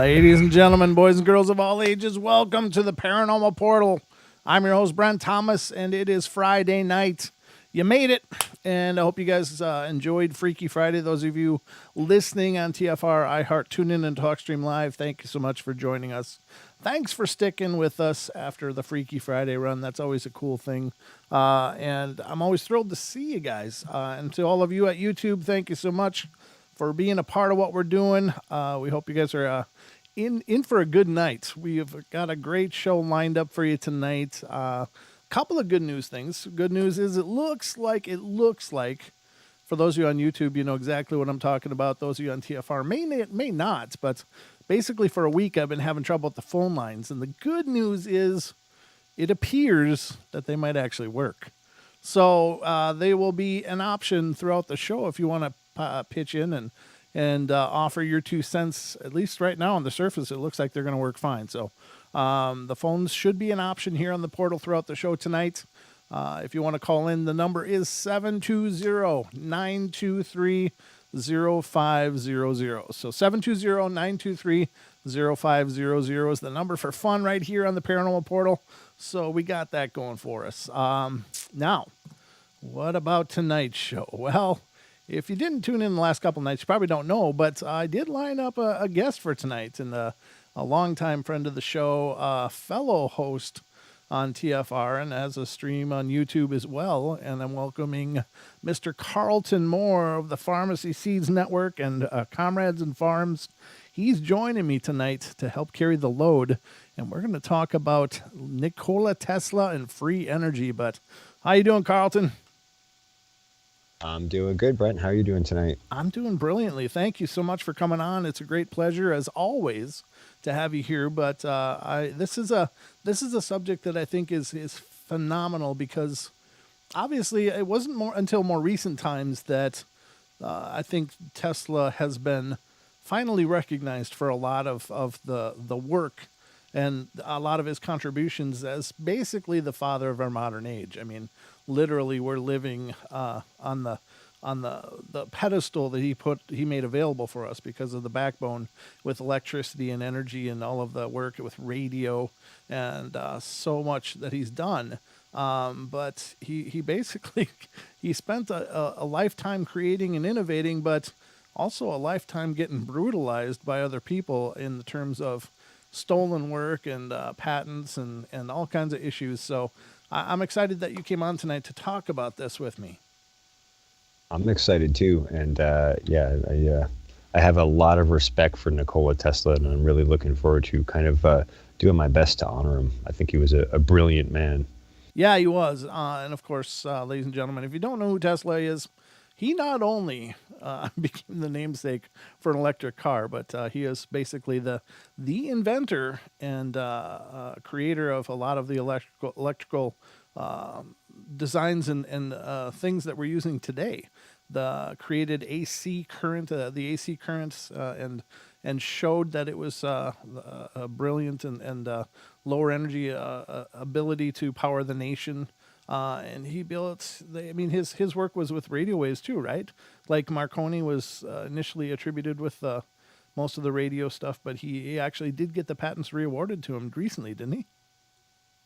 Ladies and gentlemen, boys and girls of all ages, welcome to the Paranormal Portal. I'm your host, Brent Thomas, and it is Friday night. You made it, and I hope you guys enjoyed Freaky Friday. Those of you listening on TFR, iHeart, TuneIn, and TalkStream Live, thank you so much for joining us. Thanks for sticking with us after the Freaky Friday run. That's always a cool thing, and I'm always thrilled to see you guys. And to all of you at YouTube, thank you so much for being a part of what we're doing. We hope you guys are in for a good night. We have got a great show lined up for you tonight. Couple of good news things. Good news is it looks like, for those of you on YouTube, you know exactly what I'm talking about. Those of you on TFR may not, but basically for a week I've been having trouble with the phone lines. And the good news is it appears that they might actually work. So they will be an option throughout the show if you want to pitch in and offer your 2 cents. At least right now on the surface, it looks like they're going to work fine. So the phones should be an option here on the portal throughout the show tonight. If you want to call in, the number is 720-923-0500. So 720-923-0500 is the number for fun right here on the Paranormal Portal. So we got that going for us. Now, what about tonight's show? Well, if you didn't tune in the last couple nights, you probably don't know, but I did line up a guest for tonight, and a longtime friend of the show, fellow host on TFR, and has a stream on YouTube as well. And I'm welcoming Mr. Carlton Moore of the Pharmacy Seeds Network and Comrades and Farms. He's joining me tonight to help carry the load, and we're going to talk about Nikola Tesla and free energy. But how you doing, Carlton? I'm doing good, Brent. How are you doing tonight? I'm doing brilliantly. Thank you so much for coming on. It's a great pleasure, as always, to have you here. But this is a subject that I think is phenomenal, because obviously it wasn't until more recent times that I think Tesla has been finally recognized for a lot of the work and a lot of his contributions as basically the father of our modern age. I mean, literally, we're living on the pedestal that he made available for us because of the backbone with electricity and energy and all of the work with radio and so much that he's done. But he basically he spent a lifetime creating and innovating, but also a lifetime getting brutalized by other people in the terms of stolen work and patents and all kinds of issues. So I'm excited that you came on tonight to talk about this with me. I'm excited too, and I have a lot of respect for Nikola Tesla, and I'm really looking forward to kind of doing my best to honor him. I think he was a brilliant man. Yeah, he was, and of course, ladies and gentlemen, if you don't know who Tesla is, he not only became the namesake for an electric car, but he is basically the inventor and creator of a lot of the electrical designs and things that we're using today. The created AC current, the AC currents, and showed that it was a brilliant and lower energy ability to power the nation. And he built, his work was with radio waves too, right? Like Marconi was initially attributed with most of the radio stuff, but he actually did get the patents re-awarded to him recently, didn't he?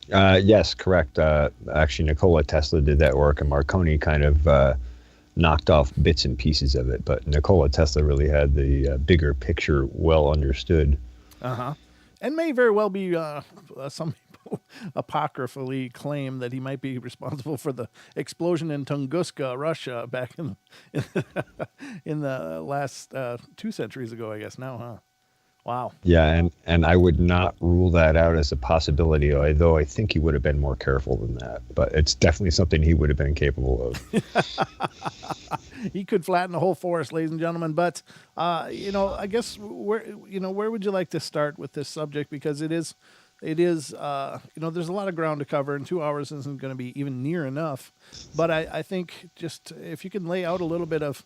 Yes, correct. Actually, Nikola Tesla did that work, and Marconi kind of knocked off bits and pieces of it. But Nikola Tesla really had the bigger picture well understood. And may very well be some people apocryphally claim that he might be responsible for the explosion in Tunguska, Russia, back in the last 2 centuries ago, I guess now, huh? Wow. Yeah, and I would not rule that out as a possibility, although I think he would have been more careful than that. But it's definitely something he would have been capable of. He could flatten the whole forest, ladies and gentlemen. But, I guess, where would you like to start with this subject? Because it is, there's a lot of ground to cover, and 2 hours isn't going to be even near enough. But I think just if you can lay out a little bit of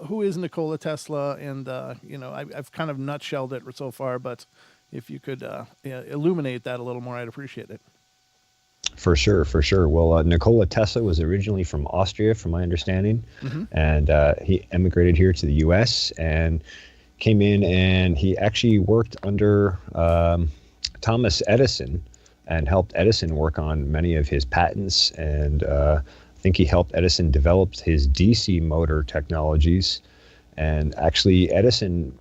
who is Nikola Tesla, and I've kind of nutshelled it so far, but if you could illuminate that a little more, I'd appreciate it. For sure. Well, Nikola Tesla was originally from Austria, from my understanding, and he emigrated here to the U.S., and came in and he actually worked under Thomas Edison and helped Edison work on many of his patents. And I think he helped Edison develop his DC motor technologies. And actually, Edison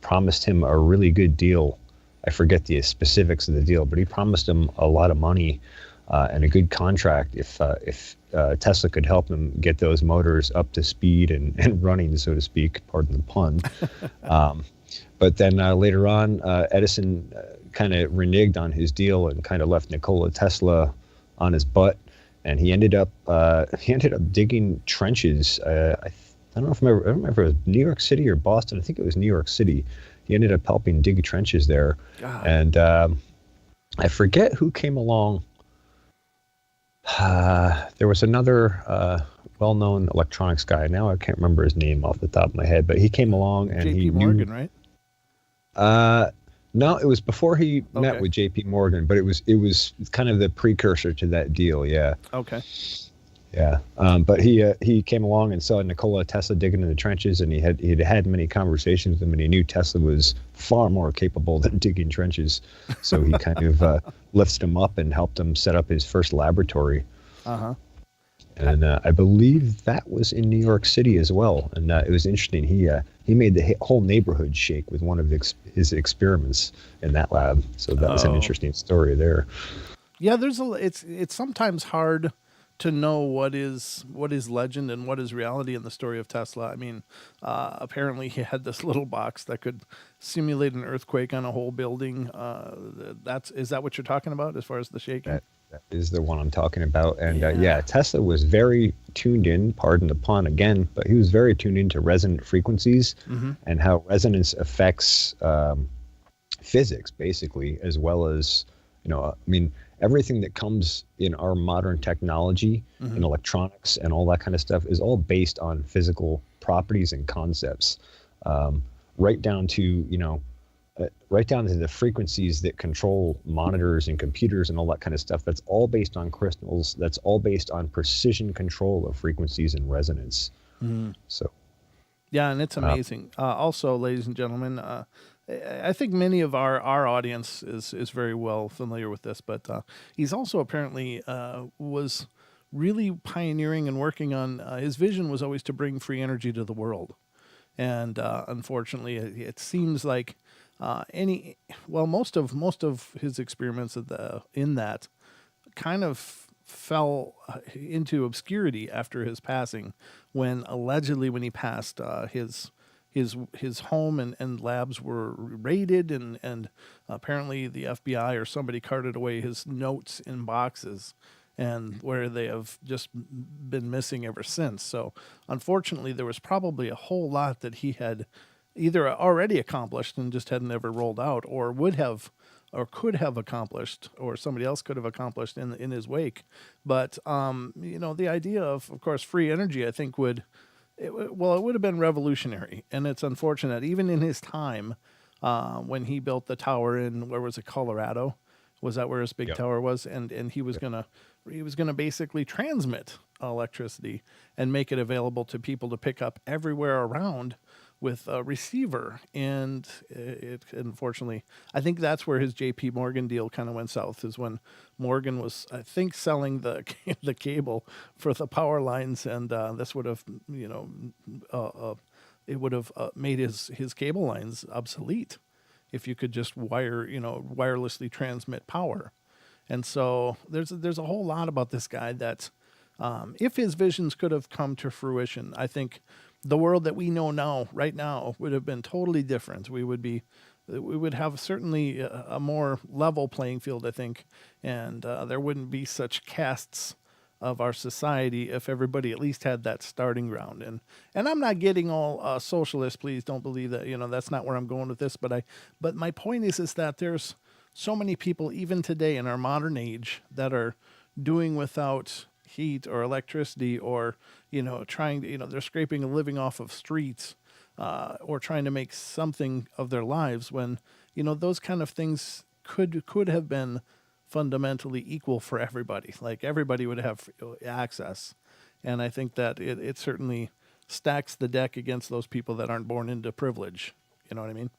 promised him a really good deal. I forget the specifics of the deal, but he promised him a lot of money and a good contract if Tesla could help him get those motors up to speed and running, so to speak, pardon the pun. But then later on, Edison kind of reneged on his deal and kind of left Nikola Tesla on his butt, and he ended up digging trenches. I don't know if I remember if it was New York City or Boston. I think it was New York City. He ended up helping dig trenches there. God. And I forget who came along. There was another well-known electronics guy. Now I can't remember his name off the top of my head, but he came along and J.P. Morgan, right? No, it was before he met with J.P. Morgan, but it was kind of the precursor to that deal. Yeah. Okay. Yeah, but he came along and saw Nikola Tesla digging in the trenches, and he'd had many conversations with him, and he knew Tesla was far more capable than digging trenches. So he kind of lifted him up and helped him set up his first laboratory. Uh-huh. And I believe that was in New York City as well. And it was interesting. He made the whole neighborhood shake with one of his experiments in that lab. So that was an interesting story there. Yeah, it's sometimes hard to know what is legend and what is reality in the story of Tesla. I mean, apparently he had this little box that could simulate an earthquake on a whole building. Is that what you're talking about as far as the shaking? That is the one I'm talking about. And Tesla was very tuned in, pardon the pun again, but he was very tuned into resonant frequencies and how resonance affects physics, basically, as well as, everything that comes in our modern technology and electronics and all that kind of stuff is all based on physical properties and concepts, right down to the frequencies that control monitors and computers and all that kind of stuff. That's all based on crystals. That's all based on precision control of frequencies and resonance. So, yeah, and it's amazing. Also, ladies and gentlemen, I think many of our audience is very well familiar with this, but he's also apparently was really pioneering and working on, his vision was always to bring free energy to the world. And unfortunately, it seems like most of his experiments in that kind of fell into obscurity after his passing, when he passed, his home and labs were raided, and apparently the FBI or somebody carted away his notes in boxes, and where they have just been missing ever since. So unfortunately, there was probably a whole lot that he had either already accomplished and just hadn't ever rolled out, or would have or could have accomplished, or somebody else could have accomplished in his wake. But the idea of course, free energy, I think it would have been revolutionary. And it's unfortunate, even in his time, when he built the tower in, where was it, Colorado? Was that where his big tower was? And he was gonna basically transmit electricity and make it available to people to pick up everywhere around with a receiver. And it unfortunately, I think that's where his J.P. Morgan deal kind of went south, is when Morgan was, I think, selling the cable for the power lines, and this would have, it would have made his cable lines obsolete if you could just wirelessly transmit power. And so there's a whole lot about this guy that, if his visions could have come to fruition, I think the world that we know right now would have been totally different. We would have certainly a more level playing field, I think, and there wouldn't be such castes of our society if everybody at least had that starting ground. And I'm not getting all socialist. Please don't believe that. That's not where I'm going with this. But my point is that there's so many people even today in our modern age that are doing without heat or electricity, or trying to, they're scraping a living off of streets, or trying to make something of their lives, when those kind of things could have been fundamentally equal for everybody. Like, everybody would have access. And I think that it certainly stacks the deck against those people that aren't born into privilege. You know what I mean?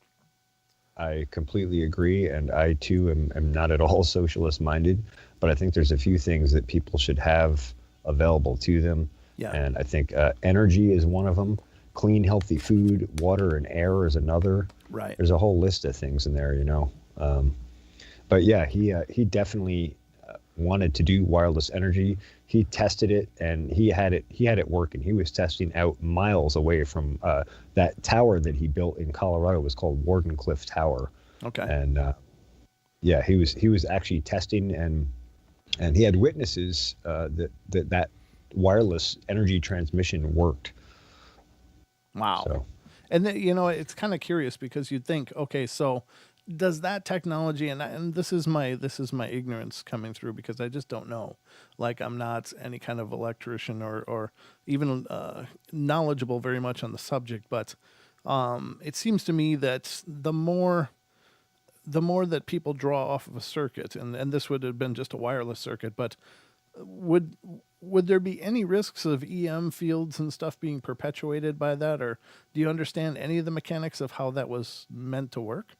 I completely agree, and I too am not at all socialist minded, but I think there's a few things that people should have available to them, Yeah. and I think energy is one of them. Clean, healthy food, water, and air is another. Right. There's a whole list of things in there, you know. But yeah, he definitely wanted to do wireless energy. He tested it, and he had it working. He was testing out miles away from that tower that he built in Colorado. Was called Wardenclyffe Tower. Okay. And yeah, he was actually testing, and he had witnesses that wireless energy transmission worked. Wow. So And then, it's kind of curious because you'd think, okay, so does that technology, and this is my ignorance coming through because I just don't know. Like, I'm not any kind of electrician or even knowledgeable very much on the subject, but it seems to me that the more that people draw off of a circuit, and this would have been just a wireless circuit, but would would there be any risks of EM fields and stuff being perpetuated by that, or do you understand any of the mechanics of how that was meant to work?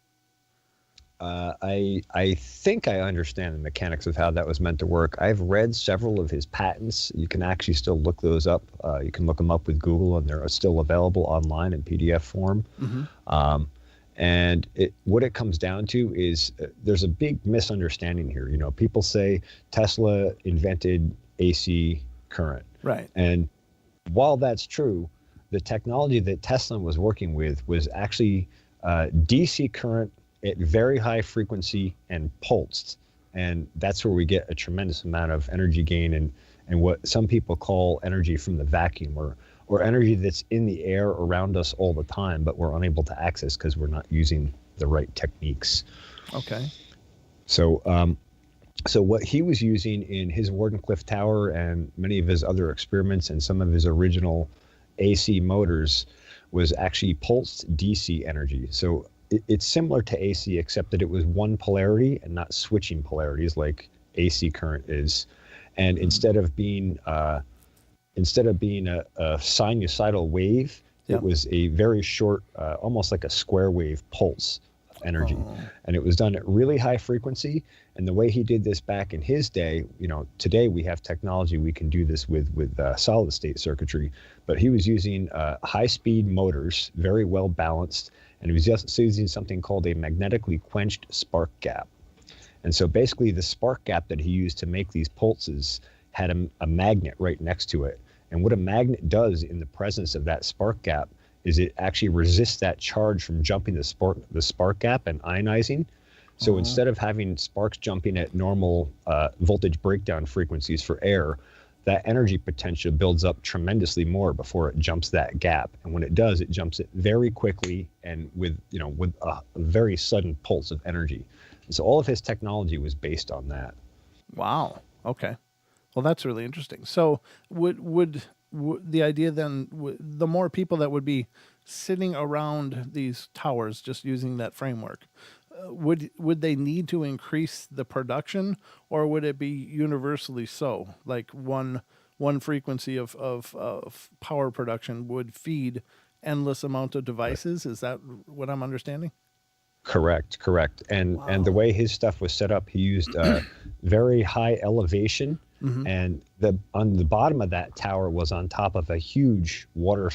I think I understand the mechanics of how that was meant to work. I've read several of his patents. You can actually still look those up. You can look them up with Google, and they're still available online in PDF form. And what it comes down to is there's a big misunderstanding here. You know, people say Tesla invented AC current. Right. And while that's true, the technology that Tesla was working with was actually DC current at very high frequency and pulsed. And that's where we get a tremendous amount of energy gain and what some people call energy from the vacuum, or energy that's in the air around us all the time, but we're unable to access because we're not using the right techniques. Okay. So, so what he was using in his Wardenclyffe Tower and many of his other experiments and some of his original AC motors was actually pulsed DC energy. So it's similar to AC, except that it was one polarity and not switching polarities like AC current is. And instead of being a sinusoidal wave, Yep. it was a very short, almost like a square wave pulse energy. And it was done at really high frequency. And the way he did this back in his day, you know, today we have technology, we can do this with solid state circuitry, but he was using high speed motors, very well balanced, and he was just using something called a magnetically quenched spark gap. And so basically the spark gap that he used to make these pulses had a magnet right next to it. And what a magnet does in the presence of that spark gap is it actually resists that charge from jumping the spark gap and ionizing. So instead of having sparks jumping at normal voltage breakdown frequencies for air, that energy potential builds up tremendously more before it jumps that gap. And when it does, it jumps it very quickly and with a very sudden pulse of energy. And so all of his technology was based on that. Wow. Okay. Well, that's really interesting. So would the idea then, the more people that would be sitting around these towers just using that framework, would they need to increase the production, or would it be universally so? Like one frequency of power production would feed endless amount of devices? Is that what I'm understanding? Correct. And the way his stuff was set up, he used very high elevation, and on the bottom of that tower was on top of a huge water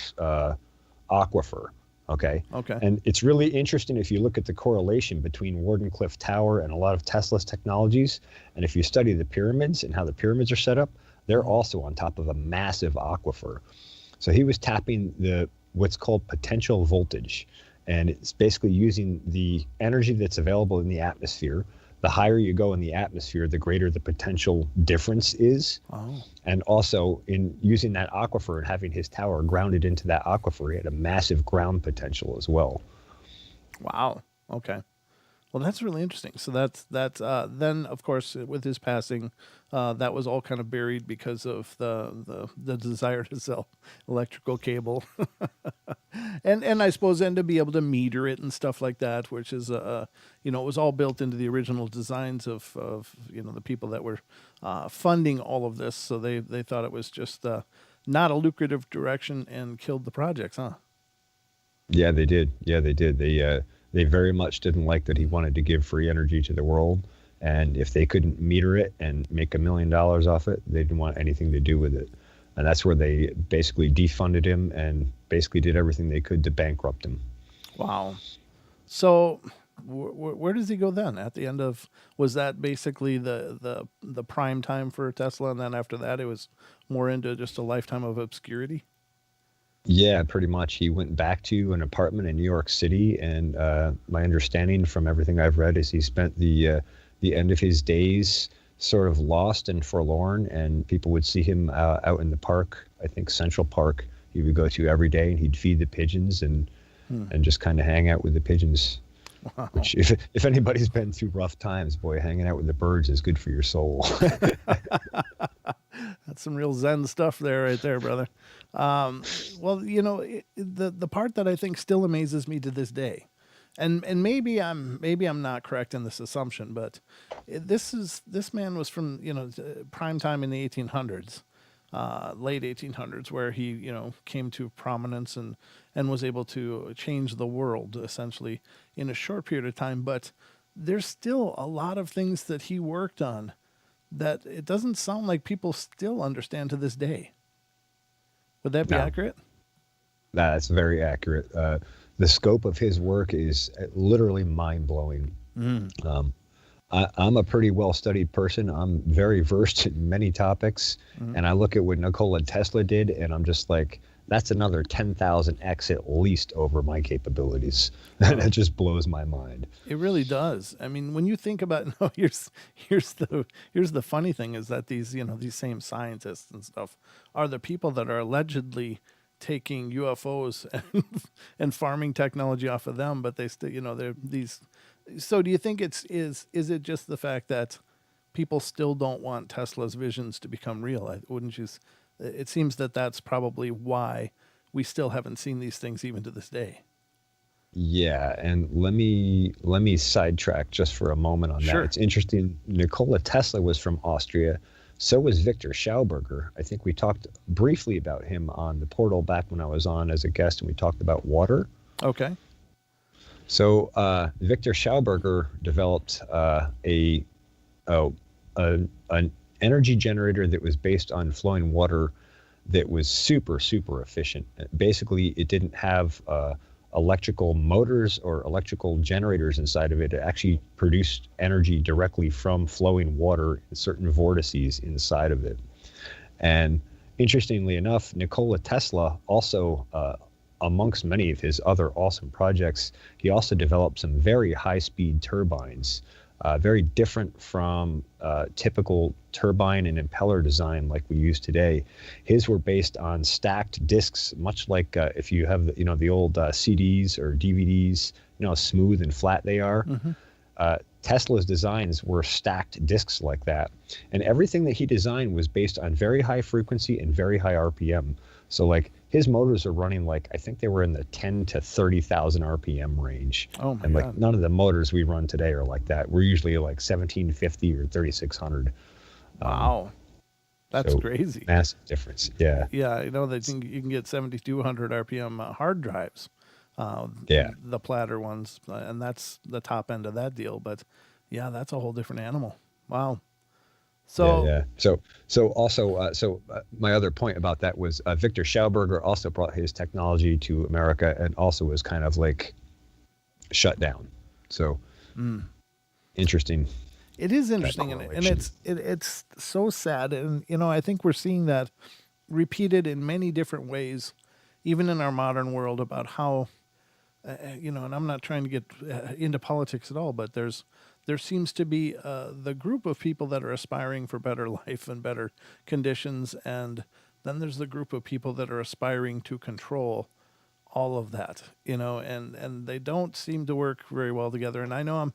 aquifer. Okay. And it's really interesting if you look at the correlation between Wardenclyffe Tower and a lot of Tesla's technologies, and if you study the pyramids and how the pyramids are set up, they're also on top of a massive aquifer. So he was tapping what's called potential voltage. And it's basically using the energy that's available in the atmosphere. The higher you go in the atmosphere, the greater the potential difference is. Oh. And also in using that aquifer and having his tower grounded into that aquifer, he had a massive ground potential as well. Wow. Okay. Well, that's really interesting. So that's then, of course, with his passing, that was all kind of buried because of the desire to sell electrical cable, and I suppose then to be able to meter it and stuff like that, which is it was all built into the original designs of the people that were funding all of this. So they thought it was just not a lucrative direction and killed the projects, huh? Yeah, they did. Yeah, they did. They very much didn't like that he wanted to give free energy to the world, and if they couldn't meter it and make $1 million off it, they didn't want anything to do with it. And that's where they basically defunded him and basically did everything they could to bankrupt him. Wow. So where does he go then? At the end of, was that basically the prime time for Tesla, and then after that it was more into just a lifetime of obscurity? Yeah, pretty much. He went back to an apartment in New York City, and my understanding from everything I've read is he spent the end of his days sort of lost and forlorn, and people would see him out in the park. I think Central Park. He would go to every day, and he'd feed the pigeons and just kind of hang out with the pigeons. Wow. Which, if anybody's been through rough times, boy, hanging out with the birds is good for your soul. That's some real Zen stuff there, right there, brother. Well, the part that I think still amazes me to this day, and maybe I'm not correct in this assumption, but this man was from prime time in the 1800s, late 1800s, where he came to prominence and was able to change the world essentially in a short period of time. But there's still a lot of things that he worked on that it doesn't sound like people still understand to this day. Would that be No. accurate? That's very accurate. The scope of his work is literally mind blowing. I'm a pretty well studied person. I'm very versed in many topics. And I look at what Nikola Tesla did, and I'm just like, that's another 10,000x at least over my capabilities. And it just blows my mind. It really does. I mean, when you think about no, here's the funny thing is that these same scientists and stuff are the people that are allegedly taking UFOs and farming technology off of them, but they still they're these. So do you think is it just the fact that people still don't want Tesla's visions to become real? Wouldn't you? It seems that that's probably why we still haven't seen these things even to this day. Yeah, and let me sidetrack just for a moment on that. Sure. It's interesting. Nikola Tesla was from Austria. So was Victor Schauberger. I think we talked briefly about him on the portal back when I was on as a guest, and we talked about water. Okay. So Victor Schauberger developed an energy generator that was based on flowing water that was super, super efficient. Basically, it didn't have electrical motors or electrical generators inside of it. It actually produced energy directly from flowing water in certain vortices inside of it. And interestingly enough, Nikola Tesla also, amongst many of his other awesome projects, he also developed some very high-speed turbines, very different from typical turbine and impeller design like we use today. His were based on stacked discs, much like if you have the old CDs or DVDs, how smooth and flat they are. Tesla's designs were stacked discs like that, and everything that he designed was based on very high frequency and very high RPM. So like his motors are running like, I think they were in the 10 to 30,000 RPM range. Oh my and like God. none of the motors we run today are like that. We're usually like 1750 or 3600. Wow. That's So crazy. massive difference. Yeah. Yeah, I know that you can get 7,200 RPM hard drives, Yeah. the platter ones, and that's the top end of that deal. But yeah, that's a whole different animal. Wow. So Yeah. So also, my other point about that was Victor Schauberger also brought his technology to America and also was kind of like shut down. So interesting. it is interesting, and correlation. it's so sad, and I think we're seeing that repeated in many different ways, even in our modern world, about how and I'm not trying to get into politics at all, but there seems to be the group of people that are aspiring for better life and better conditions, and then there's the group of people that are aspiring to control all of that, and they don't seem to work very well together. And I know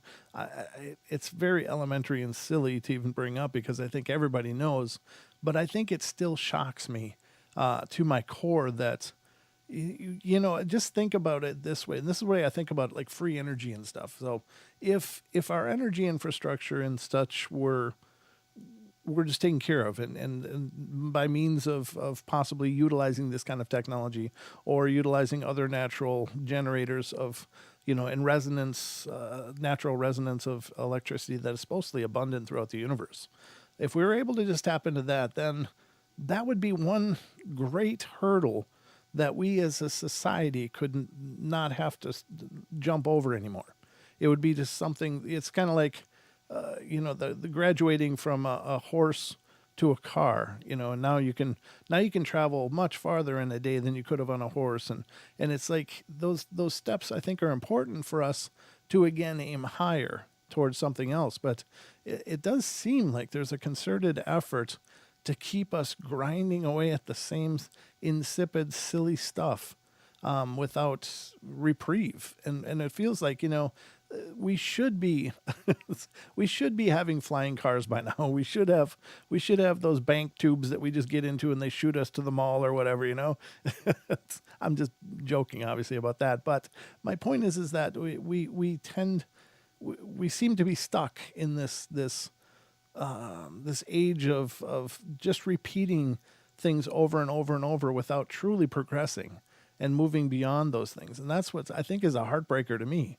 it's very elementary and silly to even bring up because I think everybody knows, but I think it still shocks me to my core that just think about it this way, and this is the way I think about like free energy and stuff. So if our energy infrastructure and such were we're just taken care of, and by means of possibly utilizing this kind of technology or utilizing other natural generators of, and resonance, natural resonance of electricity that is supposedly abundant throughout the universe. If we were able to just tap into that, then that would be one great hurdle that we as a society could not have to jump over anymore. It would be just something. It's kind of like, the graduating from a horse to a car, and now you can travel much farther in a day than you could have on a horse, and it's like those steps I think are important for us to again aim higher towards something else. But it does seem like there's a concerted effort to keep us grinding away at the same insipid, silly stuff without reprieve. And it feels like, we should be we should be having flying cars by now. We should have those bank tubes that we just get into and they shoot us to the mall or whatever, I'm just joking obviously about that, but my point is that we seem to be stuck in this age of just repeating things over and over and over without truly progressing and moving beyond those things. And that's what I think is a heartbreaker to me.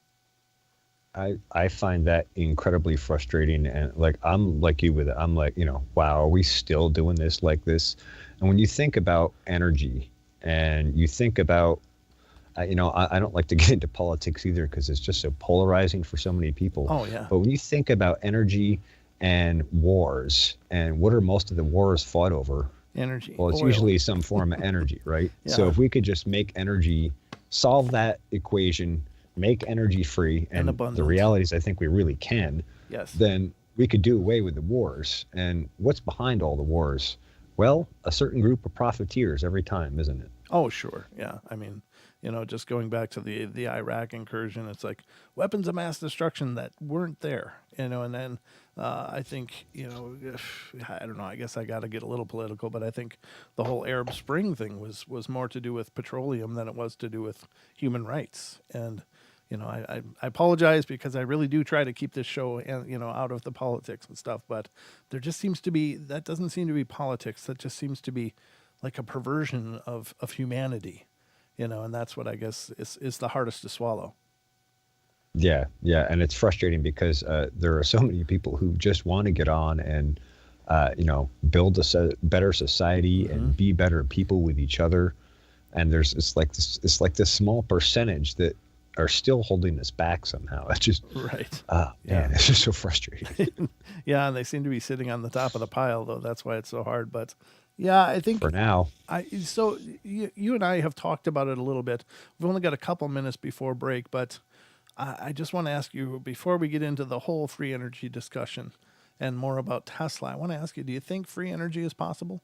I find that incredibly frustrating, and like I'm like you with it. I'm like, wow, are we still doing this like this? And when you think about energy, and you think about, I don't like to get into politics either because it's just so polarizing for so many people. Oh yeah. But when you think about energy and wars, and what are most of the wars fought over? Energy. Well, it's Oil. usually some form of energy, right? Yeah. So if we could just make energy, solve that equation, make energy free, and abundant. the reality is I think we really can, Yes. then we could do away with the wars. And what's behind all the wars? Well, a certain group of profiteers every time, isn't it? Oh, sure. Yeah. I mean, just going back to the Iraq incursion, it's like weapons of mass destruction that weren't there, and then I think, I don't know, I guess I got to get a little political, but I think the whole Arab Spring thing was more to do with petroleum than it was to do with human rights. And, I apologize because I really do try to keep this show, out of the politics and stuff, but there just seems to be, that doesn't seem to be politics. That just seems to be like a perversion of humanity, and that's what I guess is the hardest to swallow. Yeah, and it's frustrating because there are so many people who just want to get on and build a better society and be better people with each other, and it's like this small percentage that are still holding us back somehow. It's just right. Man, it's just so frustrating. Yeah, and they seem to be sitting on the top of the pile, though. That's why it's so hard. But yeah, I think for now. So you and I have talked about it a little bit. We've only got a couple minutes before break, but I just want to ask you, before we get into the whole free energy discussion and more about Tesla, I want to ask you, do you think free energy is possible?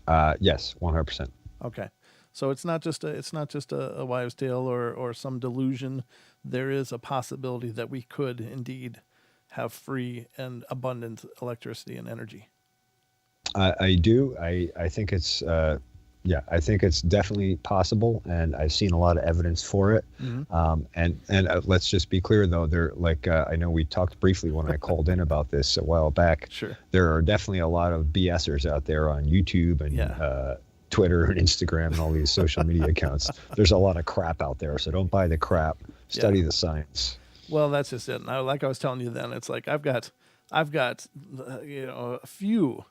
Yes, 100%. Okay. So it's not just a wives' tale or some delusion. There is a possibility that we could indeed have free and abundant electricity and energy. I do. I think it's I think it's definitely possible, and I've seen a lot of evidence for it. And let's just be clear though, I know we talked briefly when I called in about this a while back. Sure. There are definitely a lot of BSers out there on YouTube and Twitter and Instagram and all these social media accounts. There's a lot of crap out there, so don't buy the crap. Study the science. Well, that's just it. And like I was telling you then, it's like I've got a few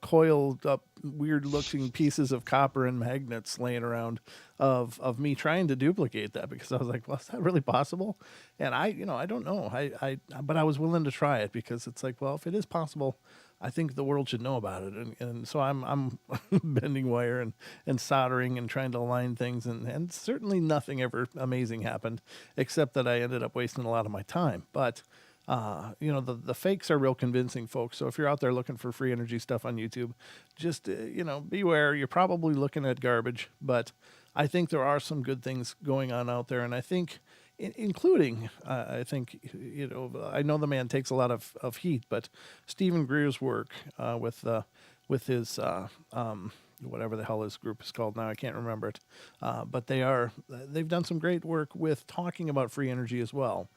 coiled up weird looking pieces of copper and magnets laying around of me trying to duplicate that, because I was like, well, is that really possible? And I don't know. But I was willing to try it because it's like, well, if it is possible, I think the world should know about it. And so I'm bending wire and soldering and trying to align things. And certainly nothing ever amazing happened, except that I ended up wasting a lot of my time. But, the fakes are real convincing, folks. So if you're out there looking for free energy stuff on YouTube, just, beware. You're probably looking at garbage. But I think there are some good things going on out there. And I think, including, I think, I know the man takes a lot of heat, but Stephen Greer's work with his whatever the hell his group is called now, I can't remember it, but they've done some great work with talking about free energy as well.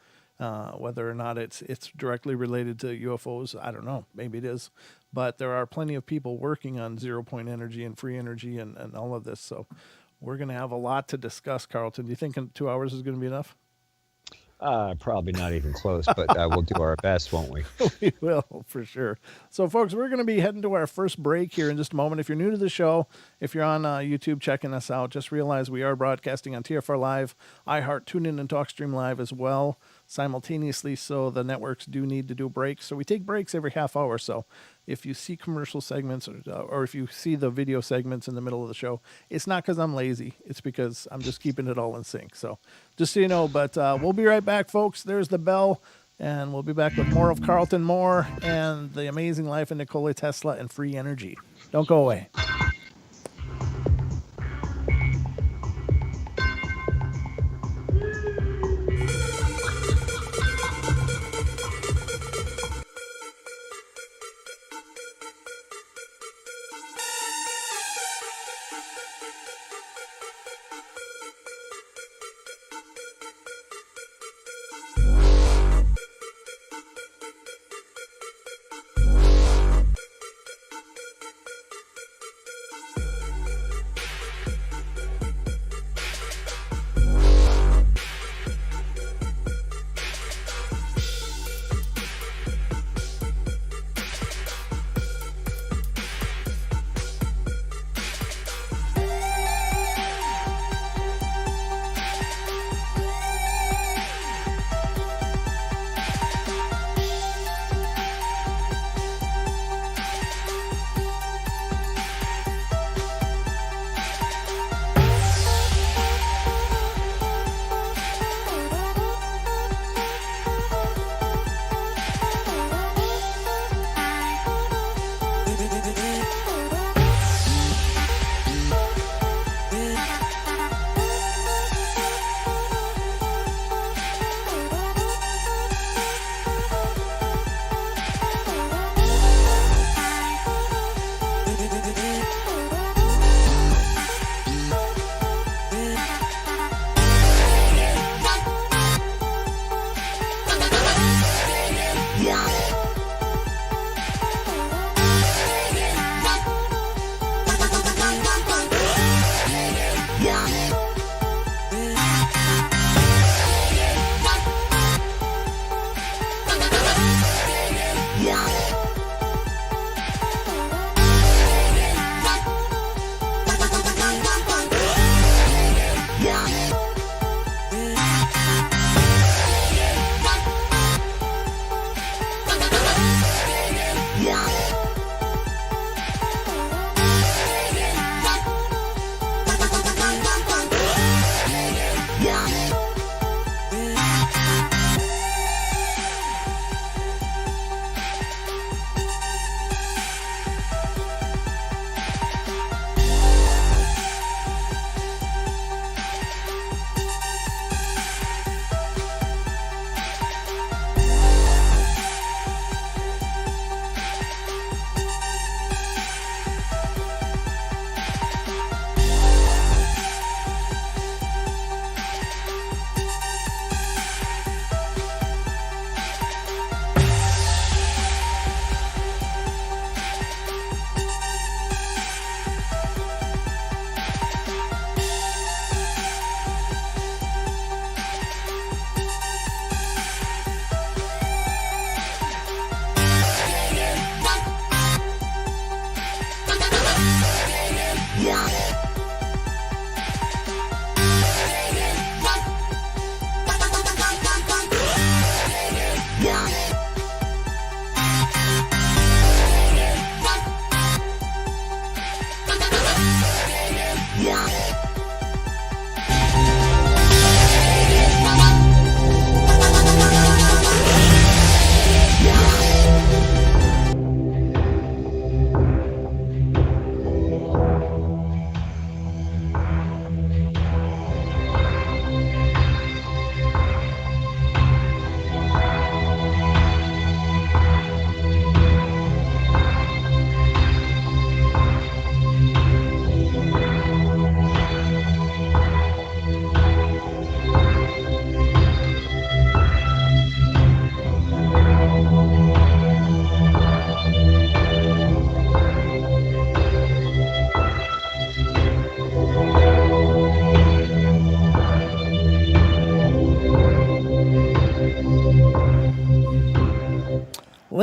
Whether or not it's directly related to UFOs, I don't know. Maybe it is. But there are plenty of people working on zero-point energy and free energy and all of this. So we're going to have a lot to discuss, Carlton. Do you think 2 hours is going to be enough? Probably not even close, but we'll do our best, won't we? We will, for sure. So, folks, we're going to be heading to our first break here in just a moment. If you're new to the show, if you're on YouTube checking us out, just realize we are broadcasting on TFR Live, iHeart, TuneIn, and TalkStream Live as well, simultaneously, so the networks do need to do breaks. So we take breaks every half hour. So if you see commercial segments or if you see the video segments in the middle of the show, it's not because I'm lazy. It's because I'm just keeping it all in sync. So just so you know, but we'll be right back, folks. There's the bell, and we'll be back with more of Carlton Moore and the amazing life of Nikola Tesla and free energy. Don't go away.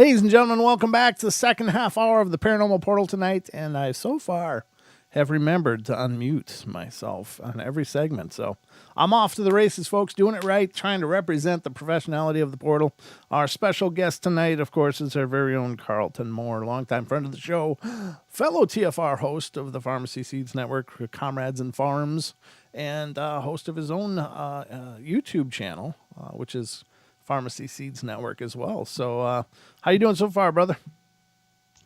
Ladies and gentlemen, welcome back to the second half hour of the Paranormal Portal tonight. And I, so far, have remembered to unmute myself on every segment. So I'm off to the races, folks, doing it right, trying to represent the professionality of the portal. Our special guest tonight, of course, is our very own Carlton Moore, longtime friend of the show, fellow TFR host of the Pharmacy Seeds Network, Comrades and Farms, and host of his own YouTube channel, which is Pharmacy Seeds Network as well. So how you doing so far, brother?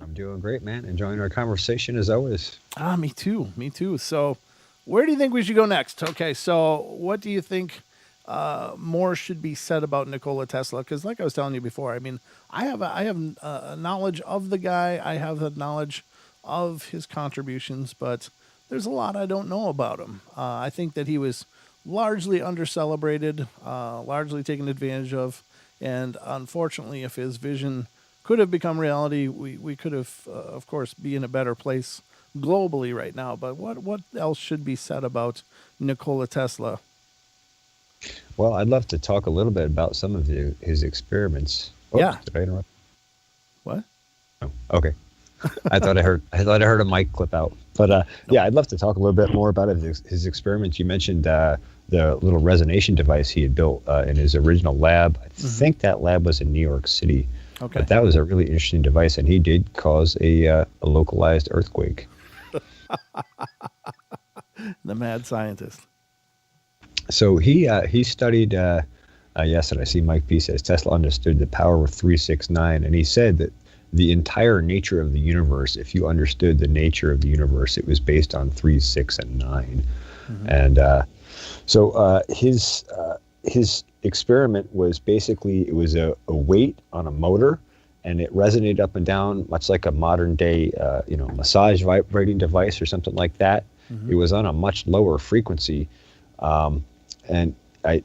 I'm doing great, man. Enjoying our conversation as always. Me too. So where do you think we should go next? Okay, so what do you think more should be said about Nikola Tesla? Because like I was telling you before, I mean, I have a knowledge of the guy. I have a knowledge of his contributions, but there's a lot I don't know about him. I think that he was largely undercelebrated, largely taken advantage of, and unfortunately, if his vision could have become reality, we could have, of course, be in a better place globally right now. But what else should be said about Nikola Tesla? Well, I'd love to talk a little bit about some of his experiments. Yeah. Did I interrupt? What? Oh, okay. I thought I heard a mic clip out. But yeah, I'd love to talk a little bit more about his experiments. You mentioned the little resonation device he had built in his original lab. I think that lab was in New York City. Okay. But that was a really interesting device, and he did cause a localized earthquake. The mad scientist. So he studied. Yes, and I see Mike P says Tesla understood the power of 369, and he said that the entire nature of the universe, if you understood the nature of the universe, it was based on 3, 6, and 9. Mm-hmm. And so his experiment was basically, it was a weight on a motor, and it resonated up and down, much like a modern day, massage vibrating device or something like that. Mm-hmm. It was on a much lower frequency, and I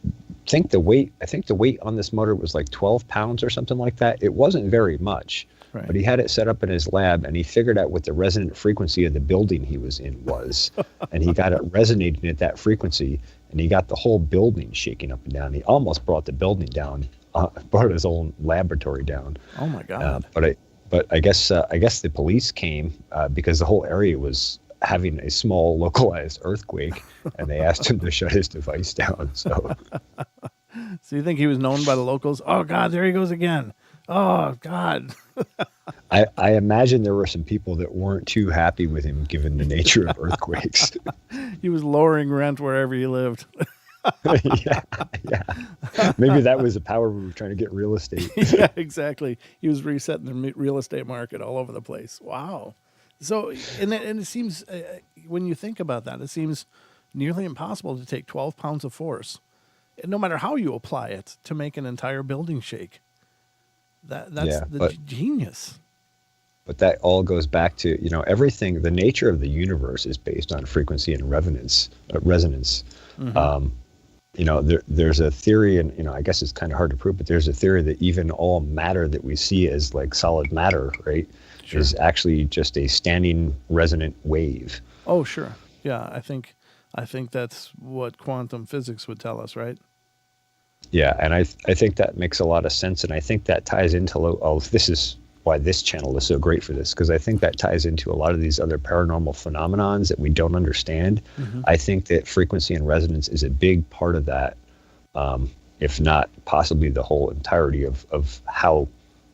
think the weight on this motor was like 12 pounds or something like that. It wasn't very much. Right. But he had it set up in his lab, and he figured out what the resonant frequency of the building he was in was. And he got it resonating at that frequency, and he got the whole building shaking up and down. He almost brought the building down, brought his own laboratory down. Oh my God! But I guess the police came because the whole area was having a small localized earthquake, and they asked him to shut his device down. So you think he was known by the locals? Oh God, there he goes again. Oh God. I imagine there were some people that weren't too happy with him given the nature of earthquakes. He was lowering rent wherever he lived. yeah. Maybe that was the power we were trying to get real estate. Yeah, exactly. He was resetting the real estate market all over the place. Wow. So, and it seems, when you think about that, it seems nearly impossible to take 12 pounds of force, no matter how you apply it, to make an entire building shake. That's genius. But that all goes back to, everything, the nature of the universe is based on frequency and resonance. Mm-hmm. There's a theory, and, I guess it's kind of hard to prove, but there's a theory that even all matter that we see as like solid matter, right, sure, is actually just a standing resonant wave. Oh, sure. Yeah, I think that's what quantum physics would tell us, right? Yeah, and I think that makes a lot of sense, and I think that ties into, this is why this channel is so great for this, because I think that ties into a lot of these other paranormal phenomenons that we don't understand. Mm-hmm. I think that frequency and resonance is a big part of that, if not possibly the whole entirety of how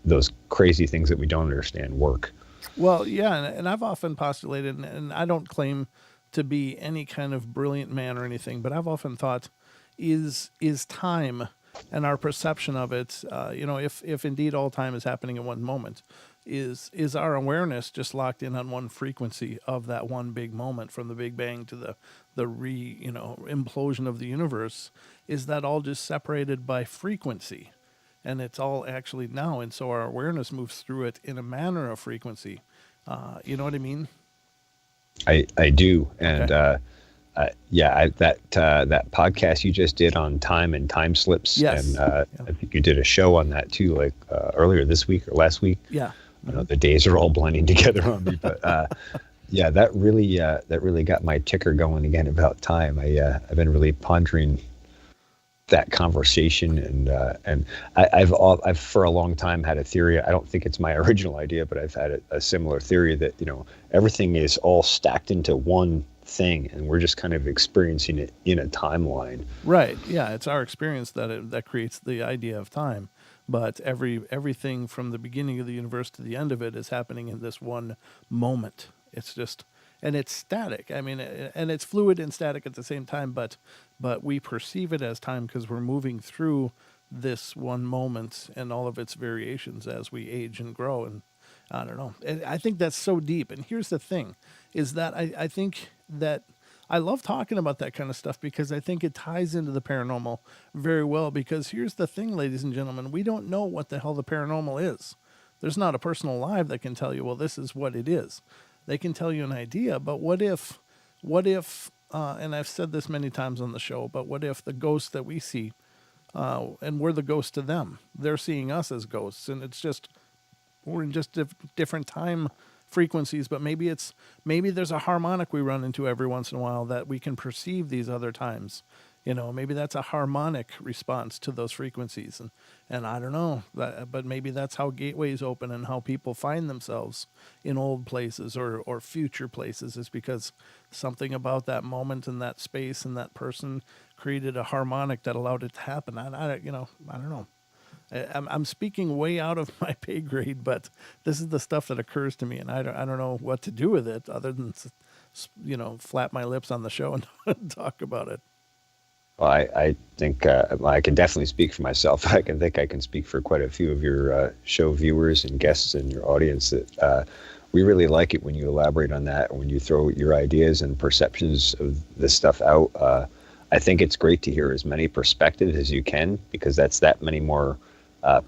those crazy things that we don't understand work. Well, yeah, and I've often postulated, and I don't claim to be any kind of brilliant man or anything, but I've often thought, is time and our perception of it, if indeed all time is happening in one moment, is our awareness just locked in on one frequency of that one big moment, from the Big Bang to the implosion of the universe? Is that all just separated by frequency, and it's all actually now, and so our awareness moves through it in a manner of frequency? You know what I mean? I do, and okay. That podcast you just did on time and time slips, yes, and I think you did a show on that too, like earlier this week or last week. Yeah, I know the days are all blending together on me, but that really got my ticker going again about time. I've been really pondering that conversation. And I've for a long time had a theory. I don't think it's my original idea, but I've had a similar theory that, everything is all stacked into one thing, and we're just kind of experiencing it in a timeline. Right. Yeah, it's our experience that creates the idea of time. But everything from the beginning of the universe to the end of it is happening in this one moment. It's just, and it's static. I mean, and it's fluid and static at the same time. But we perceive it as time because we're moving through this one moment and all of its variations as we age and grow. And I don't know. And I think that's so deep. And here's the thing, is that I think that I love talking about that kind of stuff because I think it ties into the paranormal very well. Because here's the thing, ladies and gentlemen, we don't know what the hell the paranormal is. There's not a person alive that can tell you, well, this is what it is. They can tell you an idea, but what if, and I've said this many times on the show, but what if the ghosts that we see, and we're the ghosts to them, they're seeing us as ghosts, and it's just, we're in just different time frequencies, but maybe there's a harmonic we run into every once in a while that we can perceive these other times. Maybe that's a harmonic response to those frequencies, and I don't know, but maybe that's how gateways open and how people find themselves in old places or future places, is because something about that moment and that space and that person created a harmonic that allowed it to happen. I don't know. I'm speaking way out of my pay grade, but this is the stuff that occurs to me, and I don't know what to do with it other than, flap my lips on the show and talk about it. Well, I think I can definitely speak for myself. I can speak for quite a few of your show viewers and guests and your audience that we really like it when you elaborate on that, when you throw your ideas and perceptions of this stuff out. I think it's great to hear as many perspectives as you can, because that's that many more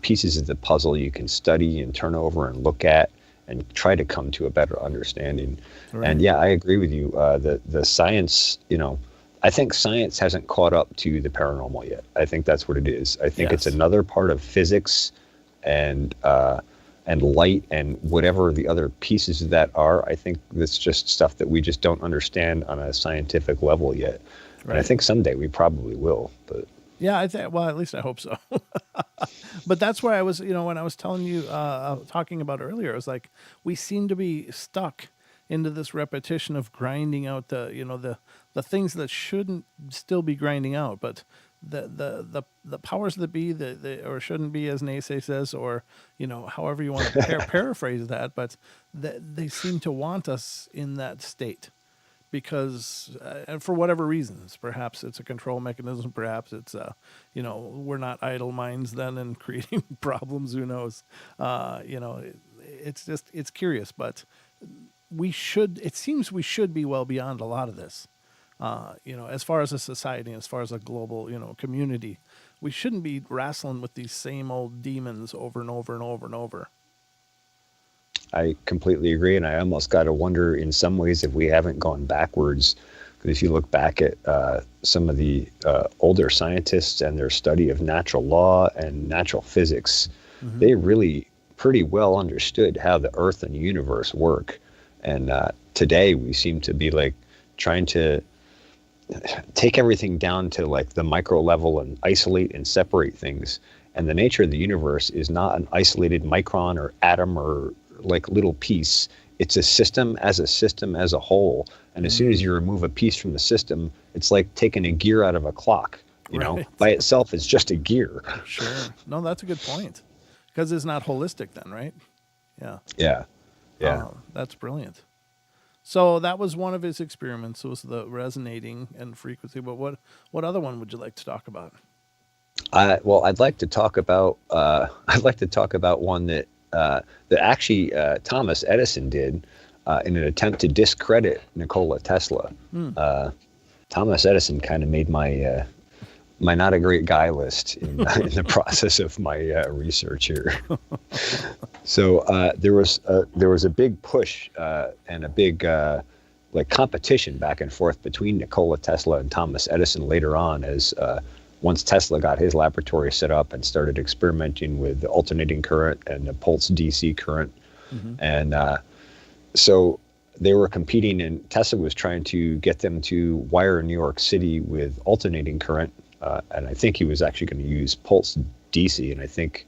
pieces of the puzzle you can study and turn over and look at and try to come to a better understanding. Right. And yeah, I agree with you. The science, I think science hasn't caught up to the paranormal yet. I think that's what it is. I think It's another part of physics and light and whatever the other pieces of that are. I think that's just stuff that we just don't understand on a scientific level yet. Right. And I think someday we probably will. But yeah, at least I hope so. But that's where I was, when I was telling you, talking about earlier, I was like, we seem to be stuck into this repetition of grinding out the things that shouldn't still be grinding out, but the powers that be, or shouldn't be, as Naysay says, or however you want to paraphrase that, but they seem to want us in that state because, and for whatever reasons, perhaps it's a control mechanism, perhaps it's we're not idle minds then and creating problems. Who knows? It's curious, but it seems we should be well beyond a lot of this. As far as a society, as far as a global, community, we shouldn't be wrestling with these same old demons over and over and over and over. I completely agree. And I almost got to wonder in some ways if we haven't gone backwards. Because if you look back at some of the older scientists and their study of natural law and natural physics, mm-hmm. they really pretty well understood how the earth and the universe work. And today we seem to be like trying to take everything down to like the micro level and isolate and separate things. And the nature of the universe is not an isolated micron or atom or like little piece. It's a system as a whole. And as soon as you remove a piece from the system, it's like taking a gear out of a clock. By itself, it's just a gear. Sure. No, that's a good point. Because it's not holistic then, right? Yeah. Yeah. That's brilliant. So that was one of his experiments. It was the resonating and frequency. But what other one would you like to talk about? Well, I'd like to talk about one that actually Thomas Edison did in an attempt to discredit Nikola Tesla. Thomas Edison kind of made my not a great guy list in the process of my research here. So there was a big push and a big competition back and forth between Nikola Tesla and Thomas Edison later on, as once Tesla got his laboratory set up and started experimenting with the alternating current and the pulse DC current. Mm-hmm. And so they were competing, and Tesla was trying to get them to wire New York City with alternating current and I think he was actually going to use pulse DC. And I think,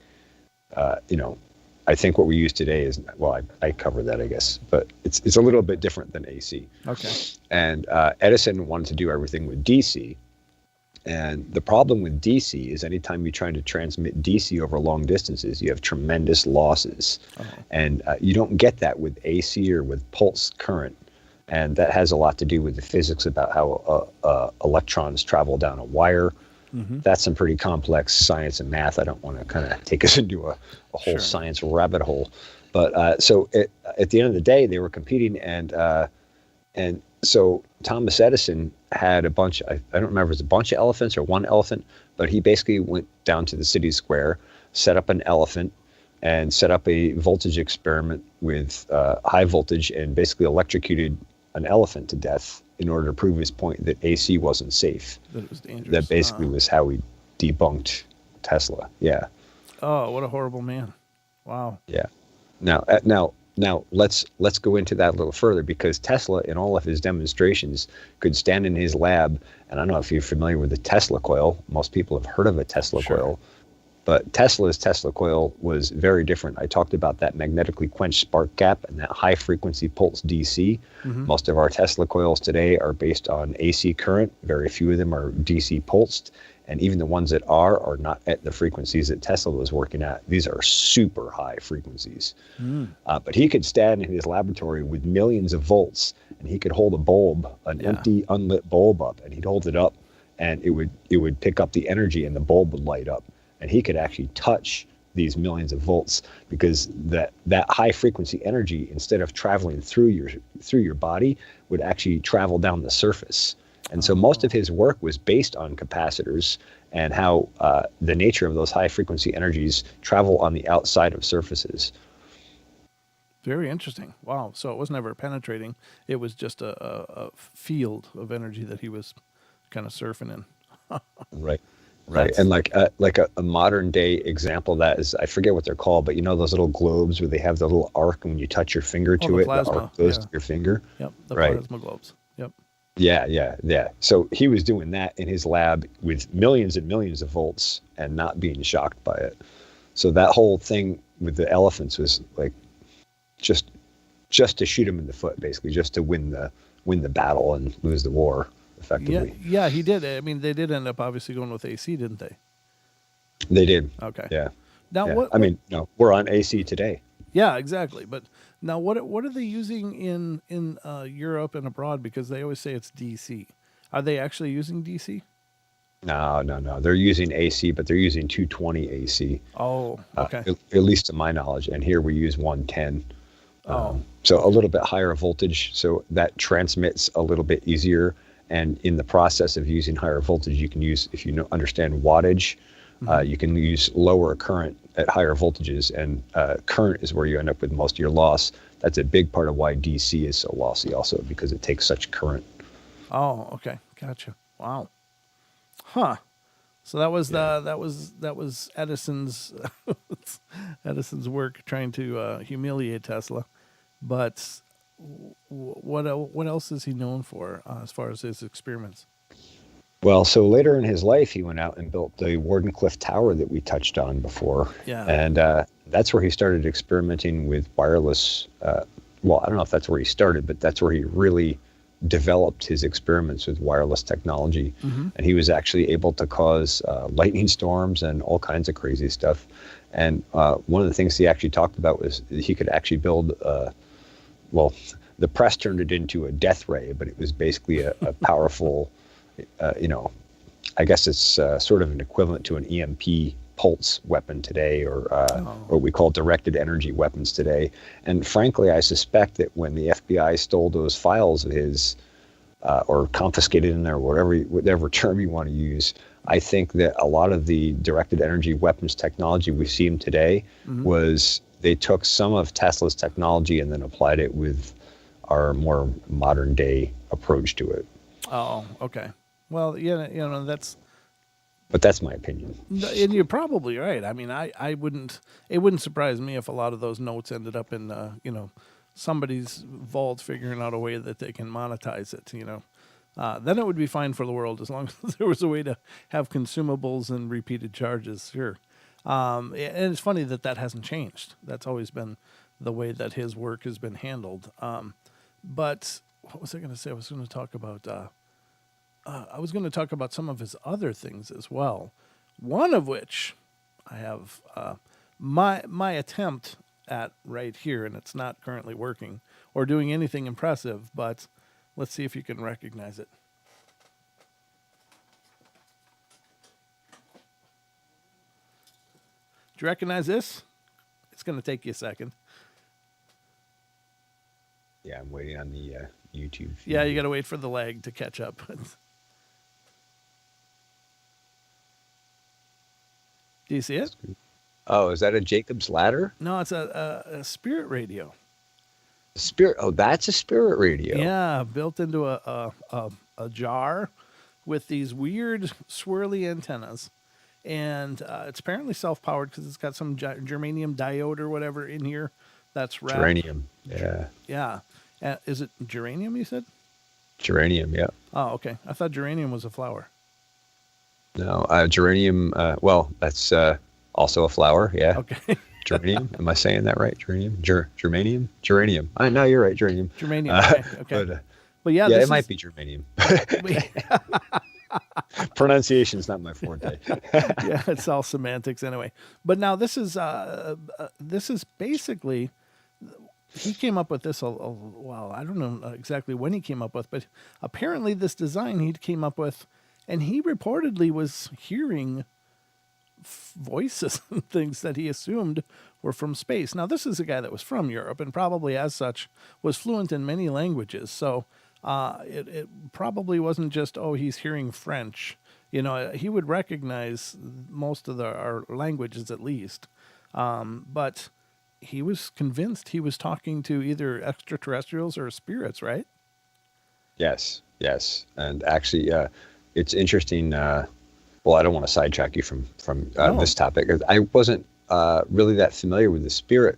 I think what we use today is, well, I covered that, I guess, but it's a little bit different than AC. Okay. And Edison wanted to do everything with DC. And the problem with DC is anytime you're trying to transmit DC over long distances, you have tremendous losses. And you don't get that with AC or with pulse current. And that has a lot to do with the physics about how electrons travel down a wire. That's some pretty complex science and math. I don't want to kind of take us into a whole science rabbit hole. But so at the end of the day, they were competing, and so Thomas Edison had a bunch, I don't remember if it was a bunch of elephants or one elephant, but he basically went down to the city square, set up an elephant, and set up a voltage experiment with high voltage, and basically electrocuted an elephant to death in order to prove his point that AC wasn't safe. That it was dangerous. That basically was how he debunked Tesla. Yeah. Oh, what a horrible man. Wow. Yeah. Now let's go into that a little further, because Tesla, in all of his demonstrations, could stand in his lab, and I don't know if you're familiar with the Tesla coil. Most people have heard of a Tesla coil, but Tesla's Tesla coil was very different. I talked about that magnetically quenched spark gap and that high frequency pulse DC. Most of our Tesla coils today are based on AC current. Very few of them are DC pulsed. And even the ones that are not at the frequencies that Tesla was working at. These are super high frequencies. But he could stand in his laboratory with millions of volts, and he could hold a bulb, an empty, unlit bulb up, and he'd hold it up, and it would pick up the energy, and the bulb would light up. And he could actually touch these millions of volts, because that high frequency energy, instead of traveling through your body, would actually travel down the surface. And so most of his work was based on capacitors and how the nature of those high frequency energies travel on the outside of surfaces. Very interesting. Wow. So it was never penetrating. It was just a field of energy that he was kind of surfing in. Right. And like a modern day example of that is, I forget what they're called, but you know those little globes where they have the little arc, and when you touch your finger to it, plasma. the arc goes to your finger. Yep. The plasma globes. Yep. Yeah. So he was doing that in his lab with millions and millions of volts and not being shocked by it. So that whole thing with the elephants was like just to shoot him in the foot, basically, just to win the battle and lose the war effectively. Yeah, he did. I mean, they did end up obviously going with AC, didn't they? They did. Okay. Yeah. Now what? I mean, no, we're on AC today. Yeah, exactly. But now, what are they using in Europe and abroad? Because they always say it's DC. Are they actually using DC? No. They're using AC, but they're using 220 AC. Oh, okay. At least to my knowledge. And here we use 110. So a little bit higher voltage. So that transmits a little bit easier. And in the process of using higher voltage, you can use, if you understand wattage, you can use lower current at higher voltages, and current is where you end up with most of your loss. That's a big part of why DC is so lossy also, because it takes such current. Oh, okay. Gotcha. Wow. Huh. So that was that was Edison's Edison's work trying to humiliate Tesla. But what else is he known for as far as his experiments? Well, so later in his life, he went out and built the Wardenclyffe Tower that we touched on before. Yeah. And that's where he started experimenting with wireless. Well, I don't know if that's where he started, but that's where he really developed his experiments with wireless technology. And he was actually able to cause lightning storms and all kinds of crazy stuff. And one of the things he actually talked about was he could actually build, well, the press turned it into a death ray, but it was basically a powerful, I guess it's sort of an equivalent to an EMP pulse weapon today, or what we call directed energy weapons today. And frankly, I suspect that when the FBI stole those files of his, or confiscated in there, whatever term you want to use, I think that a lot of the directed energy weapons technology we see today was they took some of Tesla's technology and then applied it with our more modern day approach to it. Oh, okay. Well, But that's my opinion. And you're probably right. I mean, it wouldn't surprise me if a lot of those notes ended up in, somebody's vault figuring out a way that they can monetize it, Then it would be fine for the world as long as there was a way to have consumables and repeated charges. Sure. And it's funny that hasn't changed. That's always been the way that his work has been handled. But what was I going to say? I was going to talk about some of his other things as well. One of which I have my attempt at right here, and it's not currently working or doing anything impressive, but let's see if you can recognize it. Do you recognize this? It's going to take you a second. Yeah, I'm waiting on the YouTube feed. Yeah, you got to wait for the lag to catch up. Do you see it? Oh, is that a Jacob's ladder? No, it's a spirit radio. Spirit. Oh, that's a spirit radio. Yeah, built into a jar with these weird swirly antennas. And it's apparently self-powered because it's got some germanium diode or whatever in here that's wrapped. Geranium. Yeah. Yeah. Is it geranium, you said? Geranium, yeah. Oh, okay. I thought geranium was a flower. No, geranium, well, that's also a flower, yeah. Okay. Geranium, am I saying that right? Geranium? Germanium? Geranium. No, you're right, geranium. Germanium, okay. But yeah, it might be germanium. Pronunciation's not my forte. Yeah, it's all semantics anyway. But now this is basically, he came up with this well, I don't know exactly when he came up with, but apparently this design he came up with, and he reportedly was hearing voices and things that he assumed were from space. Now, this is a guy that was from Europe and probably as such was fluent in many languages. So it probably wasn't just, he's hearing French. You know, he would recognize most of our languages at least. But he was convinced he was talking to either extraterrestrials or spirits, right? Yes. And actually, it's interesting. Well, I don't want to sidetrack you from this topic. I wasn't really that familiar with the spirit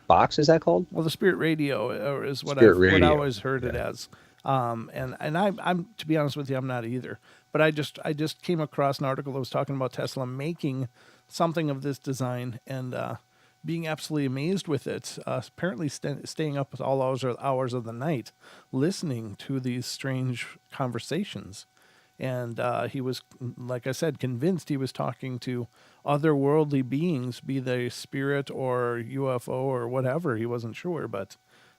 box. Is that called? Well, the spirit radio is what I always heard it as. And I'm to be honest with you, I'm not either. But I just came across an article that was talking about Tesla making something of this design and being absolutely amazed with it. Apparently staying up with all hours of the night, listening to these strange conversations. And he was, like I said, convinced he was talking to otherworldly beings, be they spirit or UFO or whatever. He wasn't sure, but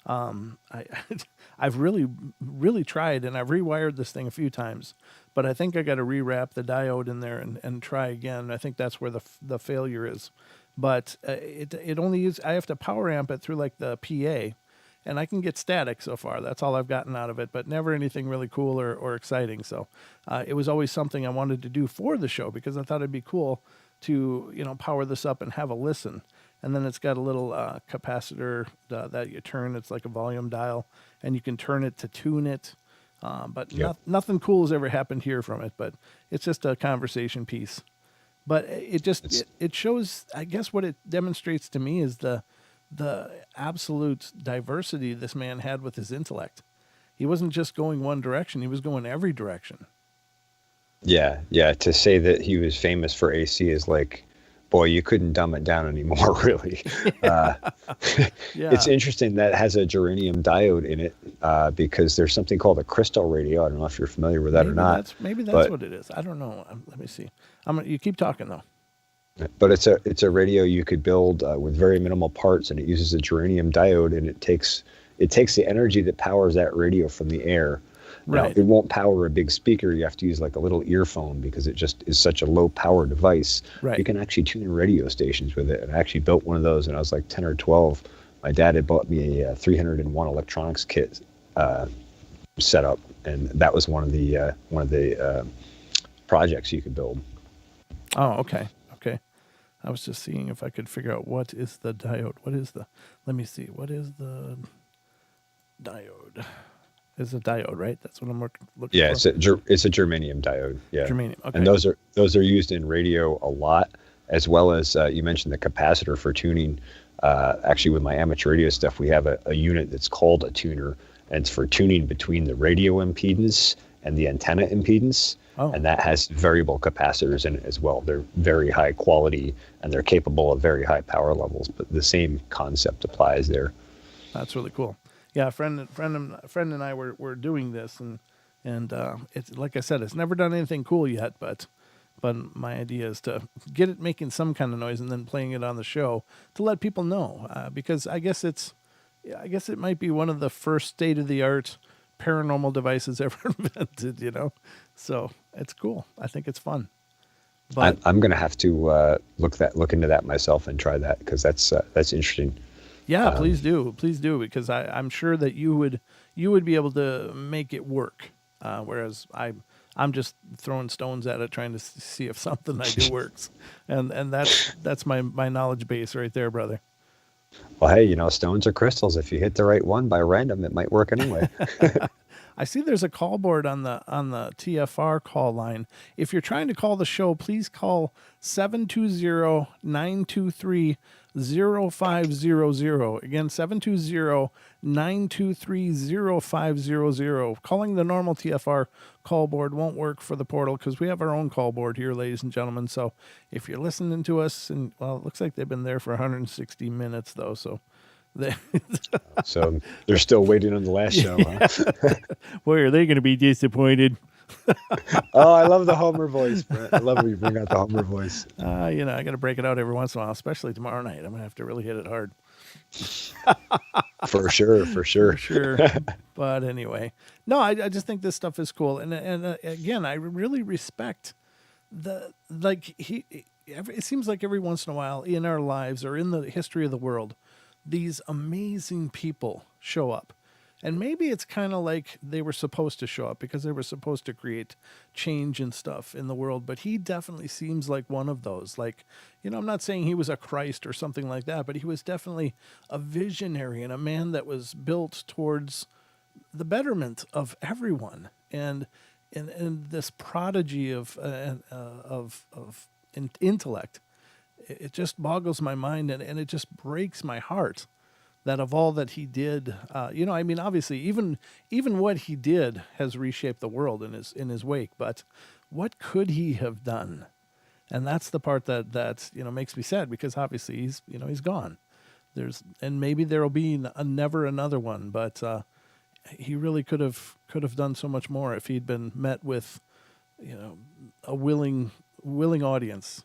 I've really tried, and I've rewired this thing a few times. But I think I got to rewrap the diode in there and try again. I think that's where the failure is. But it only I have to power amp it through like the PA. And I can get static so far. That's all I've gotten out of it, but never anything really cool or exciting. So it was always something I wanted to do for the show because I thought it'd be cool to, power this up and have a listen. And then it's got a little capacitor that you turn. It's like a volume dial, and you can turn it to tune it. But nothing cool has ever happened here from it, but it's just a conversation piece. But it shows, I guess what it demonstrates to me is the absolute diversity this man had with his intellect. He wasn't just going one direction. He was going every direction. Yeah. To say that he was famous for AC is like, boy, you couldn't dumb it down anymore, really. It's interesting that it has a germanium diode in it because there's something called a crystal radio. I don't know if you're familiar with that or not. Maybe that's what it is. I don't know. Let me see. You keep talking, though. But it's a radio you could build with very minimal parts, and it uses a germanium diode, and it takes the energy that powers that radio from the air. Right. Now, it won't power a big speaker. You have to use like a little earphone because it just is such a low power device. Right. You can actually tune radio stations with it. And I actually built one of those when I was like 10 or 12. My dad had bought me a 301 electronics kit setup, and that was one of the projects you could build. Oh, okay. I was just seeing if I could figure out what is the diode. Let me see. What is the diode? It's a diode, right? That's what I'm looking for. Yeah, it's a germanium diode. Yeah. Germanium. Okay. And those are used in radio a lot, as well as you mentioned the capacitor for tuning. Actually, with my amateur radio stuff, we have a unit that's called a tuner, and it's for tuning between the radio impedance and the antenna impedance. Oh. And that has variable capacitors in it as well. They're very high quality, and they're capable of very high power levels, but the same concept applies there. That's really cool. Yeah, a friend and I were doing this, and it's like I said, it's never done anything cool yet, but my idea is to get it making some kind of noise and then playing it on the show to let people know, because I guess it might be one of the first state of the art paranormal devices ever invented, you know. So it's cool. I think it's fun. But I'm going to have to look into that myself and try that, because that's interesting. Yeah, please do, because I'm sure that you would be able to make it work, whereas I'm just throwing stones at it, trying to see if something I do works, and that's my knowledge base right there, brother. Well, hey, stones are crystals. If you hit the right one by random, it might work anyway. I see there's a call board on the TFR call line. If you're trying to call the show, please call 720-923-0500. Again, 720-923-0500. Calling the normal TFR call board won't work for the portal because we have our own call board here, ladies and gentlemen. So if you're listening to us, and well, it looks like they've been there for 160 minutes though, so so they're still waiting on the last show, huh? Boy, are they going to be disappointed. Oh, I love the Homer voice, Brett. I love when you bring out the Homer voice. I got to break it out every once in a while, especially tomorrow night. I'm going to have to really hit it hard. For sure. For sure. But anyway, no, I just think this stuff is cool. And again, I really respect it seems like every once in a while in our lives or in the history of the world, these amazing people show up. And maybe it's kind of like they were supposed to show up because they were supposed to create change and stuff in the world. But he definitely seems like one of those. Like, I'm not saying he was a Christ or something like that, but he was definitely a visionary and a man that was built towards the betterment of everyone. And this prodigy of intellect, it just boggles my mind, and it just breaks my heart that of all that he did, obviously even what he did has reshaped the world in his wake, but what could he have done? And that's the part that makes me sad, because obviously he's gone. And maybe there'll be never another one, but he really could have done so much more if he'd been met with, a willing audience.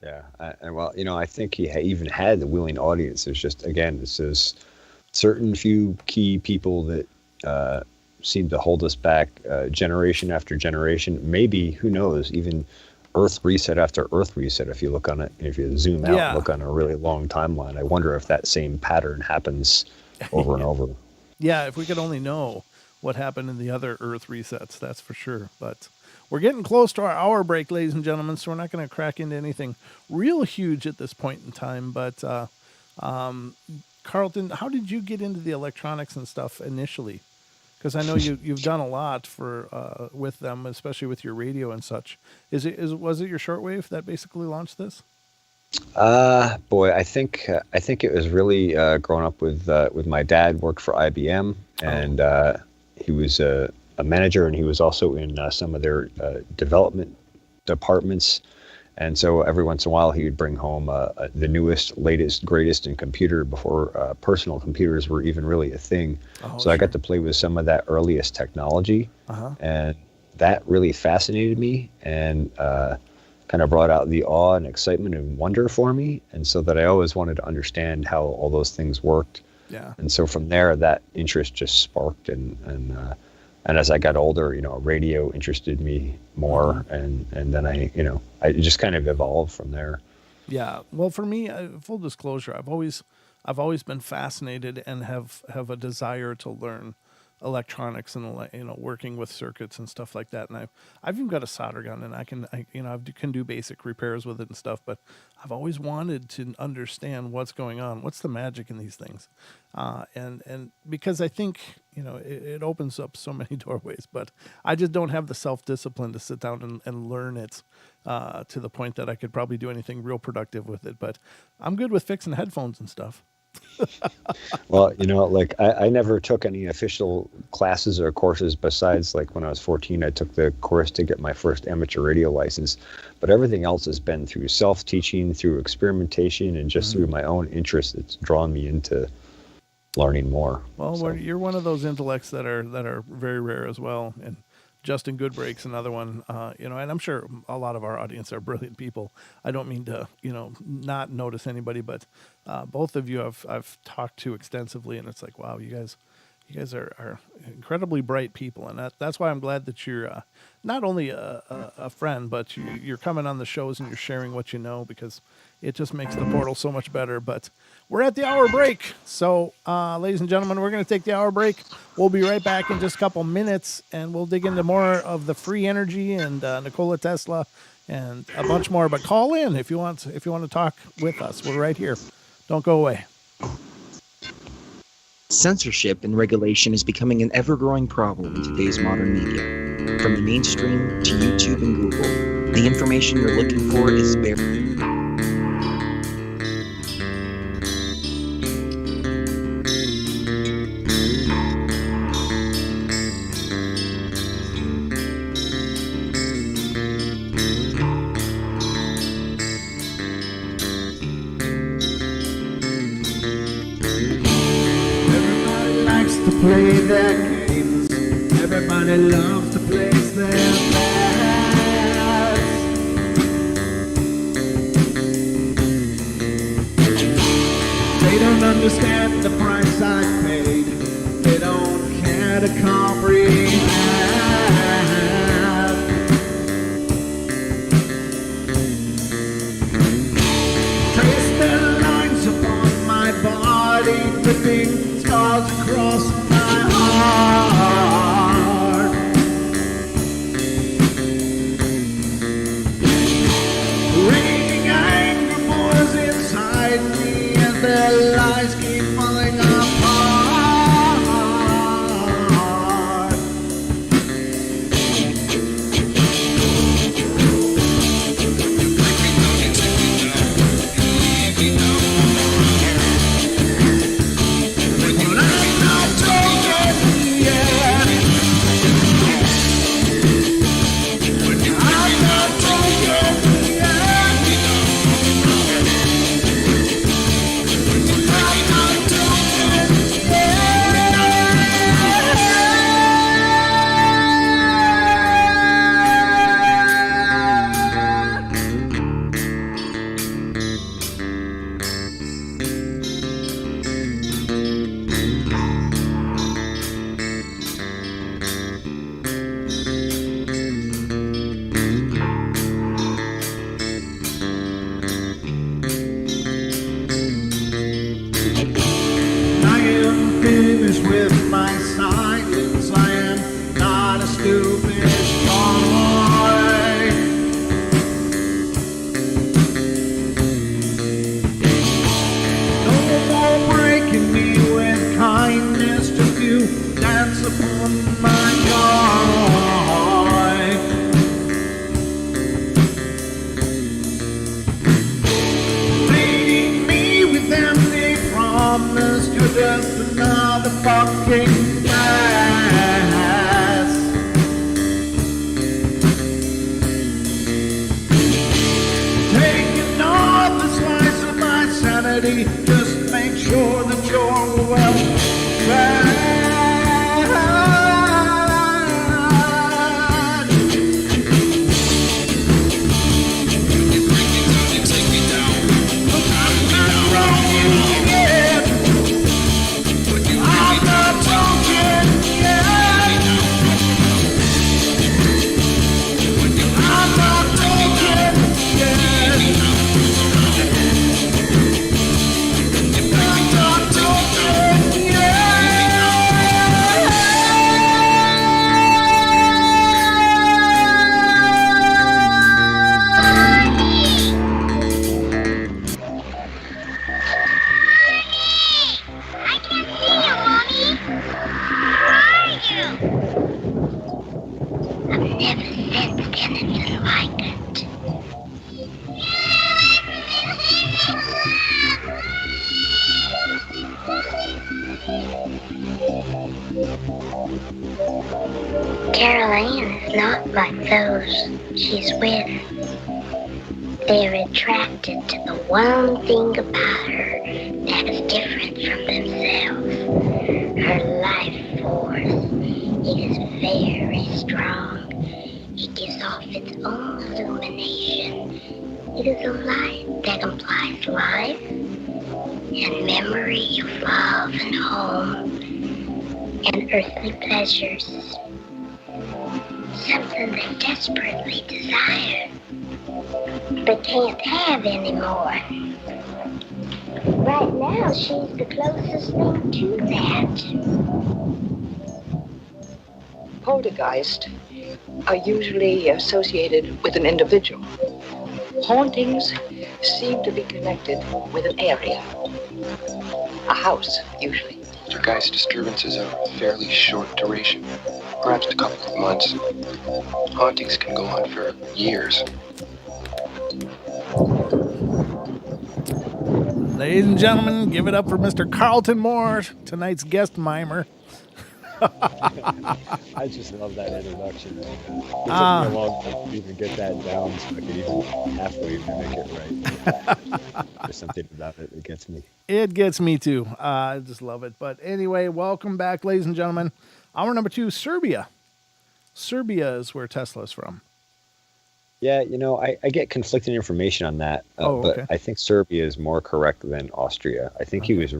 Yeah, I think he even had the willing audience. There's just, again, this is certain few key people that seem to hold us back generation after generation. Maybe, who knows, even Earth reset after Earth reset. If you look on it, if you zoom out, and look on a really long timeline, I wonder if that same pattern happens over and over. Yeah, if we could only know what happened in the other Earth resets, that's for sure. But we're getting close to our hour break, ladies and gentlemen, so we're not going to crack into anything real huge at this point in time. But Carlton, how did you get into the electronics and stuff initially? Because I know you've done a lot with them, especially with your radio and such. Was it your shortwave that basically launched this? Boy, I think it was really growing up with my dad. Worked for IBM, and he was a manager, and he was also in some of their development departments. And so every once in a while, he would bring home the newest, latest, greatest in computer before personal computers were even really a thing. So I got to play with some of that earliest technology, and that really fascinated me, and kind of brought out the awe and excitement and wonder for me. And so that I always wanted to understand how all those things worked. Yeah. And so from there, that interest just sparked, and as I got older, radio interested me more, and then I just kind of evolved from there. Yeah. Well, for me, full disclosure, I've always been fascinated and have a desire to learn electronics and working with circuits and stuff like that. And I've even got a solder gun, and I can do basic repairs with it and stuff. But I've always wanted to understand what's going on, what's the magic in these things, and because I think it opens up so many doorways. But I just don't have the self-discipline to sit down and learn it to the point that I could probably do anything real productive with it. But I'm good with fixing headphones and stuff. Well, like I never took any official classes or courses besides like when I was 14, I took the course to get my first amateur radio license. But everything else has been through self-teaching, through experimentation, and just through my own interest. It's drawn me into learning more. Well, you're one of those intellects that are very rare as well. And Justin Goodbreak's another one, and I'm sure a lot of our audience are brilliant people. I don't mean to, not notice anybody, but both of you I've talked to extensively, and it's like, wow, you guys are incredibly bright people, and that's why I'm glad that you're not only a friend, but you're coming on the shows and you're sharing what you know, because it just makes the portal so much better. But we're at the hour break. So, ladies and gentlemen, we're going to take the hour break. We'll be right back in just a couple minutes, and we'll dig into more of the free energy and Nikola Tesla and a bunch more. But call in if you want to talk with us. We're right here. Don't go away. Censorship and regulation is becoming an ever-growing problem in today's modern media. From the mainstream to YouTube and Google, the information you're looking for is buried. Play their games. Everybody loves to place their bets. They don't understand the price I paid. They don't care to comprehend. Trace their lines upon my body, dripping scars across my heart. Raging anger boils inside me as their lies keep falling apart. With my silence, I am not a stupid boy. No more breaking me with kindness, just you dance upon my joy. Leading me with empty promise, you're just another fucking mess. Taking all the slice of my sanity, just make sure that you're well fed. Carol Ann is not like those she's with. They're attracted to the one thing about her that is different from themselves. Her life force. It is very strong. It gives off its own illumination. It is a light that implies life and memory of love and home and earthly pleasures. Something they desperately desire, but can't have anymore. Right now, she's the closest thing to that. Poltergeists are usually associated with an individual. Hauntings seem to be connected with an area. A house, usually. Poltergeist disturbances are of fairly short duration, perhaps a couple of months. Hauntings can go on for years. Ladies and gentlemen, give it up for Mr. Carlton Moore, tonight's guest mimer. I just love that introduction. It took me a long time to even get that down so I could even halfway mimic it right. There's something about it that gets me. It gets me too. I just love it. But anyway, welcome back, ladies and gentlemen. Hour number 2, Serbia. Serbia is where Tesla's from. Yeah, I get conflicting information on that, okay. But I think Serbia is more correct than Austria. I think he was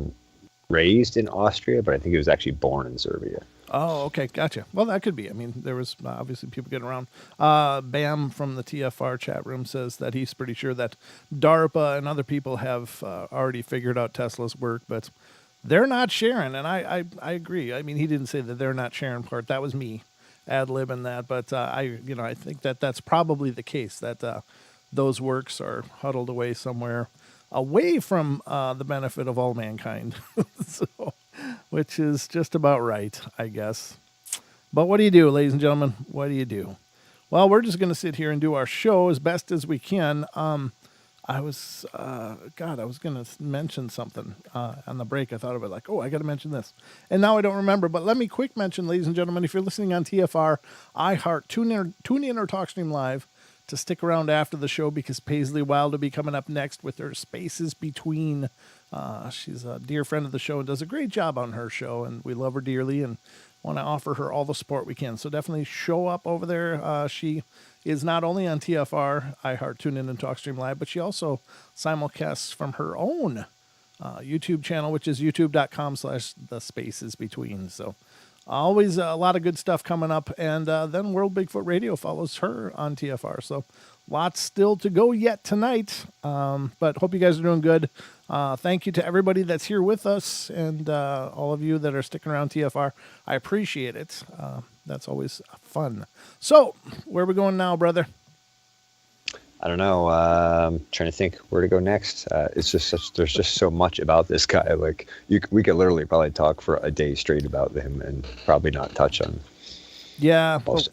raised in Austria, but I think he was actually born in Serbia. Oh, okay, gotcha. Well, that could be. I mean, there was obviously people getting around. Bam from the TFR chat room says that he's pretty sure that DARPA and other people have already figured out Tesla's work, but they're not sharing, and I agree. I mean, he didn't say that they're not sharing part. That was me ad-libbing that, but I think that that's probably the case, that those works are huddled away somewhere away from the benefit of all mankind, so, which is just about right, I guess. But what do you do, ladies and gentlemen? What do you do? Well, we're just going to sit here and do our show as best as we can. I was going to mention something on the break. I thought of it like, I got to mention this. And now I don't remember. But let me quick mention, ladies and gentlemen, if you're listening on TFR, iHeart, TuneIn or TalkStream Live, to stick around after the show because Paisley Wild will be coming up next with her Spaces Between. She's a dear friend of the show and does a great job on her show, and we love her dearly and want to offer her all the support we can. So definitely show up over there. She is not only on TFR, iHeart, TuneIn, and TalkStream Live, but she also simulcasts from her own YouTube channel, which is youtube.com/thespacesbetween. So always a lot of good stuff coming up. And then World Bigfoot Radio follows her on TFR. So lots still to go yet tonight. But hope you guys are doing good. Thank you to everybody that's here with us and all of you that are sticking around TFR. I appreciate it. That's always fun. So where are we going now, brother? I don't know. I'm trying to think where to go next. It's just there's just so much about this guy. Like we could literally probably talk for a day straight about him and probably not touch on. Yeah, but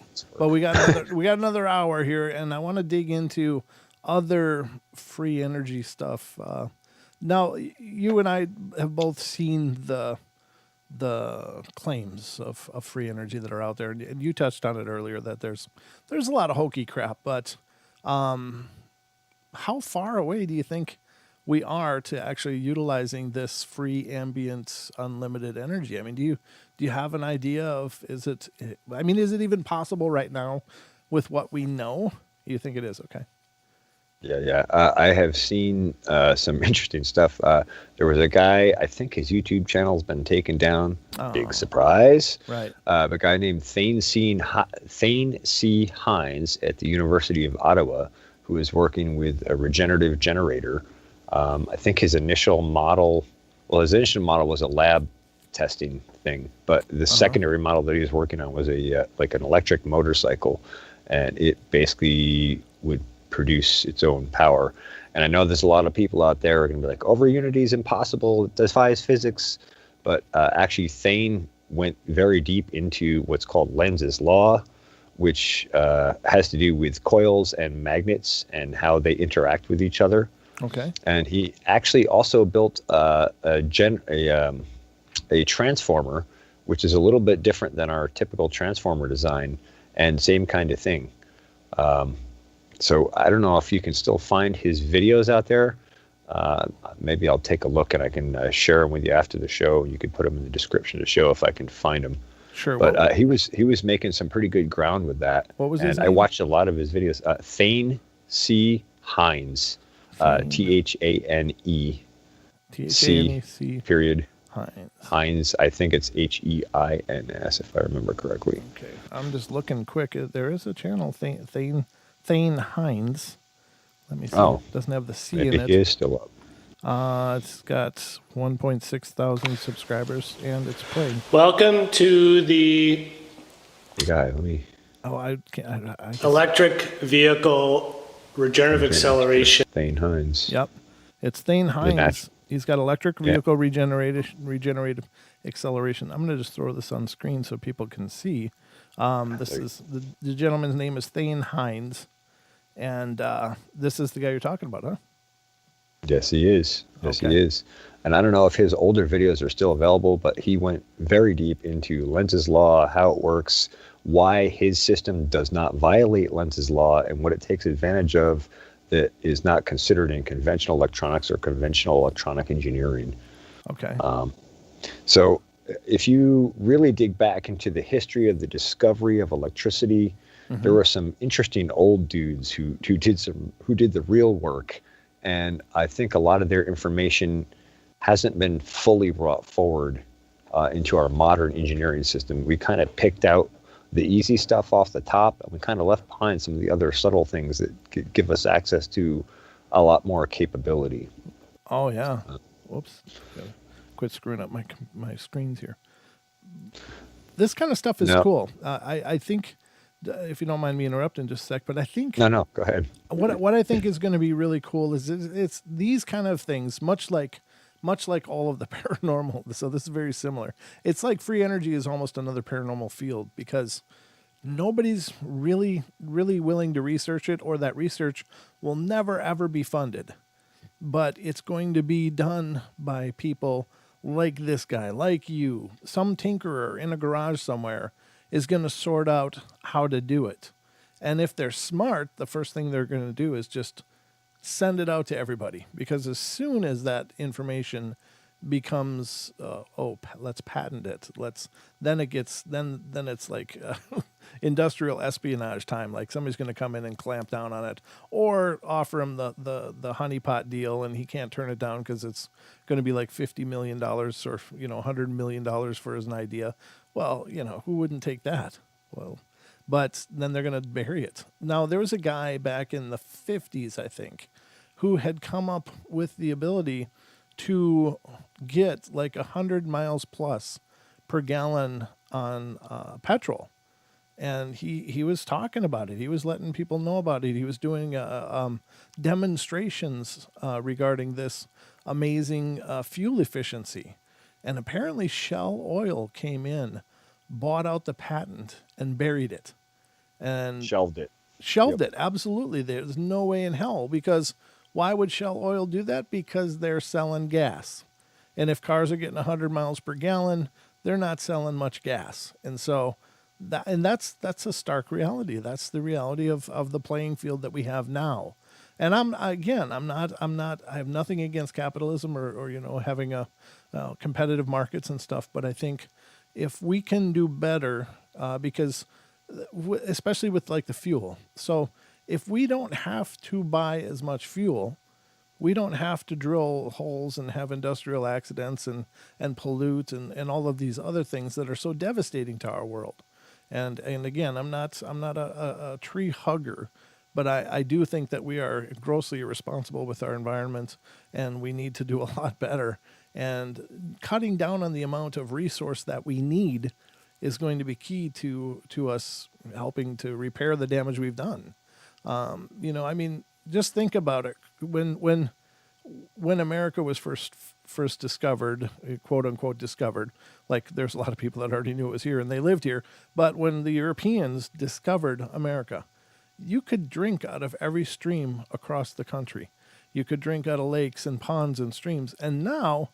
we got another hour here, and I want to dig into other free energy stuff. Now, you and I have both seen the claims of free energy that are out there, and you touched on it earlier that there's a lot of hokey crap, but how far away do you think we are to actually utilizing this free ambient unlimited energy? I mean, do you have an idea of, is it even possible right now with what we know? You think it is? Okay. Yeah. I have seen some interesting stuff. There was a guy, I think his YouTube channel's been taken down. Big surprise. Right. A guy named Thane C. Hines at the University of Ottawa, who is working with a regenerative generator. I think his initial model was a lab testing thing, but the secondary model that he was working on was like an electric motorcycle, and it basically would produce its own power. And I know there's a lot of people out there who are going to be like, over-unity is impossible, it defies physics. But actually, Thane went very deep into what's called Lenz's law, which has to do with coils and magnets and how they interact with each other. Okay. And he actually also built a transformer, which is a little bit different than our typical transformer design, and same kind of thing. So I don't know if you can still find his videos out there. Maybe I'll take a look and I can share them with you after the show. You can put them in the description of the show if I can find them. Sure. But he was making some pretty good ground with that. What was his name? I watched a lot of his videos. Thane C. Hines. Thane. C. period. Hines. I think it's Heins, if I remember correctly. Okay. I'm just looking quick. There is a channel, Thane Hines. Let me see. Oh. It doesn't have the C Maybe in it. It is still up. It's got 1.6 thousand subscribers, and it's playing. Welcome to the electric vehicle regenerative acceleration. Thane Hines. Yep. It's Thane Hines. He's got electric vehicle regenerative acceleration. I'm going to just throw this on screen so people can see. This is the gentleman's name is Thane Hines, and this is the guy you're talking about, huh? Yes, he is. Yes, Okay. he is. And I don't know if his older videos are still available, but he went very deep into Lenz's law, how it works, why his system does not violate Lenz's law, and what it takes advantage of that is not considered in conventional electronics or conventional electronic engineering. Okay. So if you really dig back into the history of the discovery of electricity, there were some interesting old dudes who did the real work. And I think a lot of their information hasn't been fully brought forward into our modern engineering system. We kind of picked out the easy stuff off the top, and we kind of left behind some of the other subtle things that could give us access to a lot more capability. Oh, yeah. Whoops. Gotta quit screwing up my screens here. This kind of stuff is cool. I think, if you don't mind me interrupting just a sec, but I think... No, go ahead. What I think is going to be really cool is it's these kind of things, much like all of the paranormal. So this is very similar. It's like free energy is almost another paranormal field because nobody's really willing to research it, or that research will never, ever be funded. But it's going to be done by people like this guy, like you. Some tinkerer in a garage somewhere is going to sort out how to do it. And if they're smart, the first thing they're going to do is just send it out to everybody. Because as soon as that information becomes, let's patent it. Then it's like industrial espionage time. Like somebody's going to come in and clamp down on it, or offer him the honeypot deal, and he can't turn it down because it's going to be like $50 million or $100 million for an idea. Well, who wouldn't take that? Well, but then they're going to bury it. Now, there was a guy back in the 50s, I think, who had come up with the ability to get like 100 miles plus per gallon on petrol. And he was talking about it. He was letting people know about it. He was doing demonstrations regarding this amazing fuel efficiency. And apparently Shell Oil came in, bought out the patent, and buried it. And shelved it. It, absolutely. There's no way in hell, because why would Shell Oil do that? Because they're selling gas. And if cars are getting 100 miles per gallon, they're not selling much gas. And so that's a stark reality. That's the reality of the playing field that we have now. And I have nothing against capitalism or having a competitive markets and stuff, but I think if we can do better, because especially with like the fuel. So if we don't have to buy as much fuel, we don't have to drill holes and have industrial accidents and pollute and all of these other things that are so devastating to our world. And again, I'm not a tree hugger, but I do think that we are grossly irresponsible with our environment, and we need to do a lot better. And cutting down on the amount of resource that we need is going to be key to us helping to repair the damage we've done. Just think about it. When America was first discovered, quote unquote discovered, like there's a lot of people that already knew it was here and they lived here. But when the Europeans discovered America, you could drink out of every stream across the country. You could drink out of lakes and ponds and streams. And now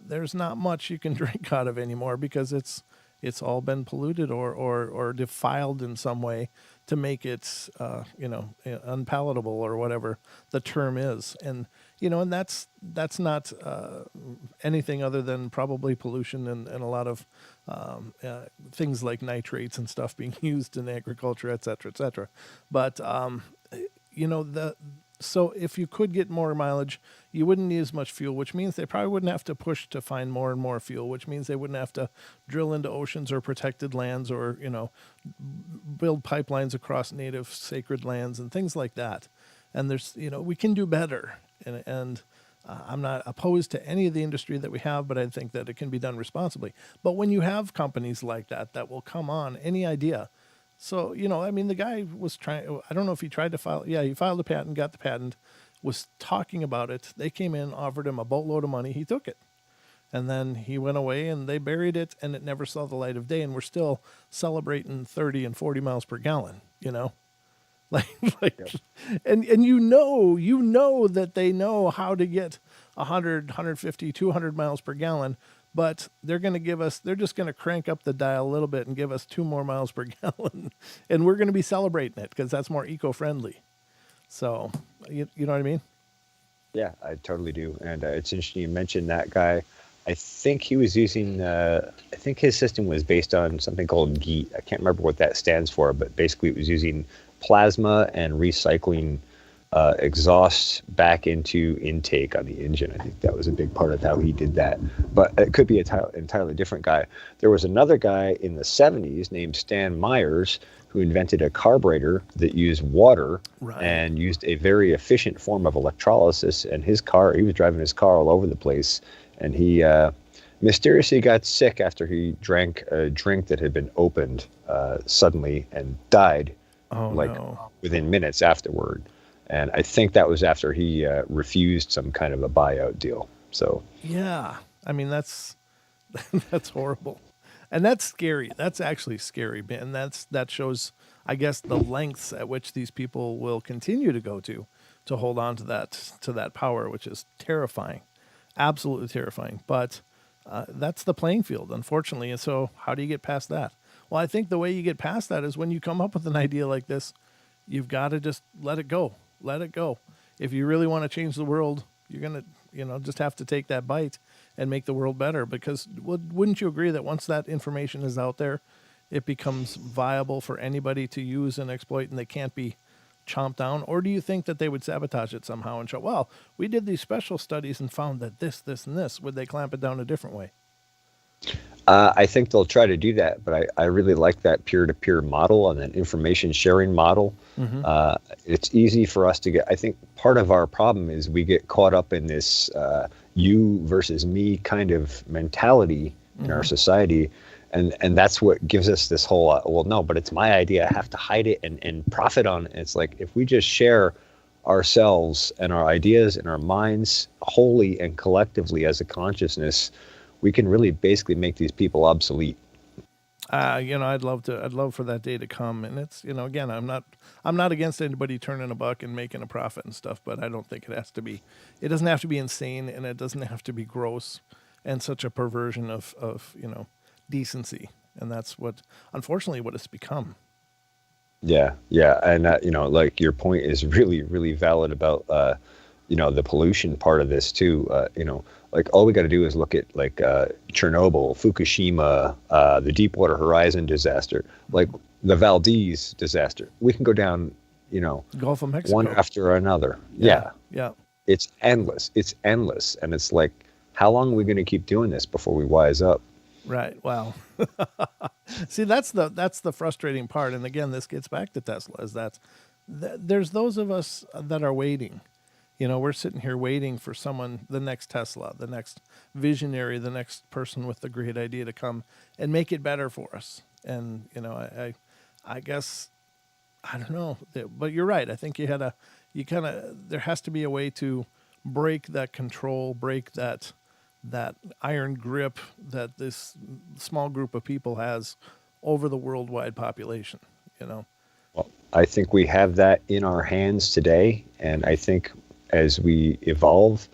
there's not much you can drink out of anymore because it's all been polluted or defiled in some way to make it unpalatable or whatever the term is. And and that's not anything other than probably pollution and a lot of things like nitrates and stuff being used in agriculture, et cetera, et cetera. But so if you could get more mileage, you wouldn't need as much fuel, which means they probably wouldn't have to push to find more and more fuel, which means they wouldn't have to drill into oceans or protected lands or, build pipelines across native sacred lands and things like that. And there's, we can do better. And I'm not opposed to any of the industry that we have, but I think that it can be done responsibly. But when you have companies like that will come on any idea. So, the guy was trying, I don't know if he tried to file. Yeah, he filed a patent, got the patent, was talking about it. They came in, offered him a boatload of money. He took it. And then he went away and they buried it and it never saw the light of day. And we're still celebrating 30 and 40 miles per gallon, like, yep. and that they know how to get 100, 150, 200 miles per gallon. But they're just going to crank up the dial a little bit and give us 2 more miles per gallon. And we're going to be celebrating it because that's more eco-friendly. So, you know what I mean? Yeah, I totally do. And it's interesting you mentioned that guy. I think he was using, I think his system was based on something called GEAT. I can't remember what that stands for, but basically it was using plasma and recycling exhaust back into intake on the engine. I think that was a big part of how he did that. But it could be an entirely different guy. There was another guy in the 70s named Stan Myers who invented a carburetor that used water and used a very efficient form of electrolysis. And he was driving his car all over the place. And he mysteriously got sick after he drank a drink that had been opened suddenly and died within minutes afterward. And I think that was after he refused some kind of a buyout deal. So yeah, that's horrible, and that's scary. That's actually scary, and that shows, I guess, the lengths at which these people will continue to go to hold on to that power, which is terrifying, absolutely terrifying. But that's the playing field, unfortunately. And so, how do you get past that? Well, I think the way you get past that is when you come up with an idea like this, you've got to just let it go. Let it go. If you really want to change the world, you're going to, just have to take that bite and make the world better. Because wouldn't you agree that once that information is out there, it becomes viable for anybody to use and exploit and they can't be chomped down? Or do you think that they would sabotage it somehow and show, well, we did these special studies and found that this, and this? Would they clamp it down a different way? I think they'll try to do that, but I really like that peer-to-peer model and that information sharing model. Mm-hmm. It's easy for us to get. I think part of our problem is we get caught up in this you versus me kind of mentality in our society, and that's what gives us this whole well, no, but it's my idea. I have to hide it and profit on it. It's like if we just share ourselves and our ideas and our minds wholly and collectively as a consciousness, we can really basically make these people obsolete. I'd love for that day to come. And it's, again, I'm not against anybody turning a buck and making a profit and stuff, but I don't think it doesn't have to be insane, and it doesn't have to be gross and such a perversion of decency. And that's unfortunately what it's become. Yeah. And, like your point is really, really valid about, the pollution part of this too. Like all we got to do is look at like Chernobyl, Fukushima, the Deepwater Horizon disaster, like the Valdez disaster. We can go down, Gulf of Mexico, one after another. Yeah. It's endless. And it's like, how long are we going to keep doing this before we wise up? Right. Wow. See, that's the frustrating part. And again, this gets back to Tesla, is that there's those of us that are waiting. We're sitting here waiting for someone, the next Tesla, the next visionary, the next person with the great idea to come and make it better for us. And, I guess, I don't know, but you're right. I think there has to be a way to break that control, break that iron grip that this small group of people has over the worldwide population, Well, I think we have that in our hands today. And I think as we evolve,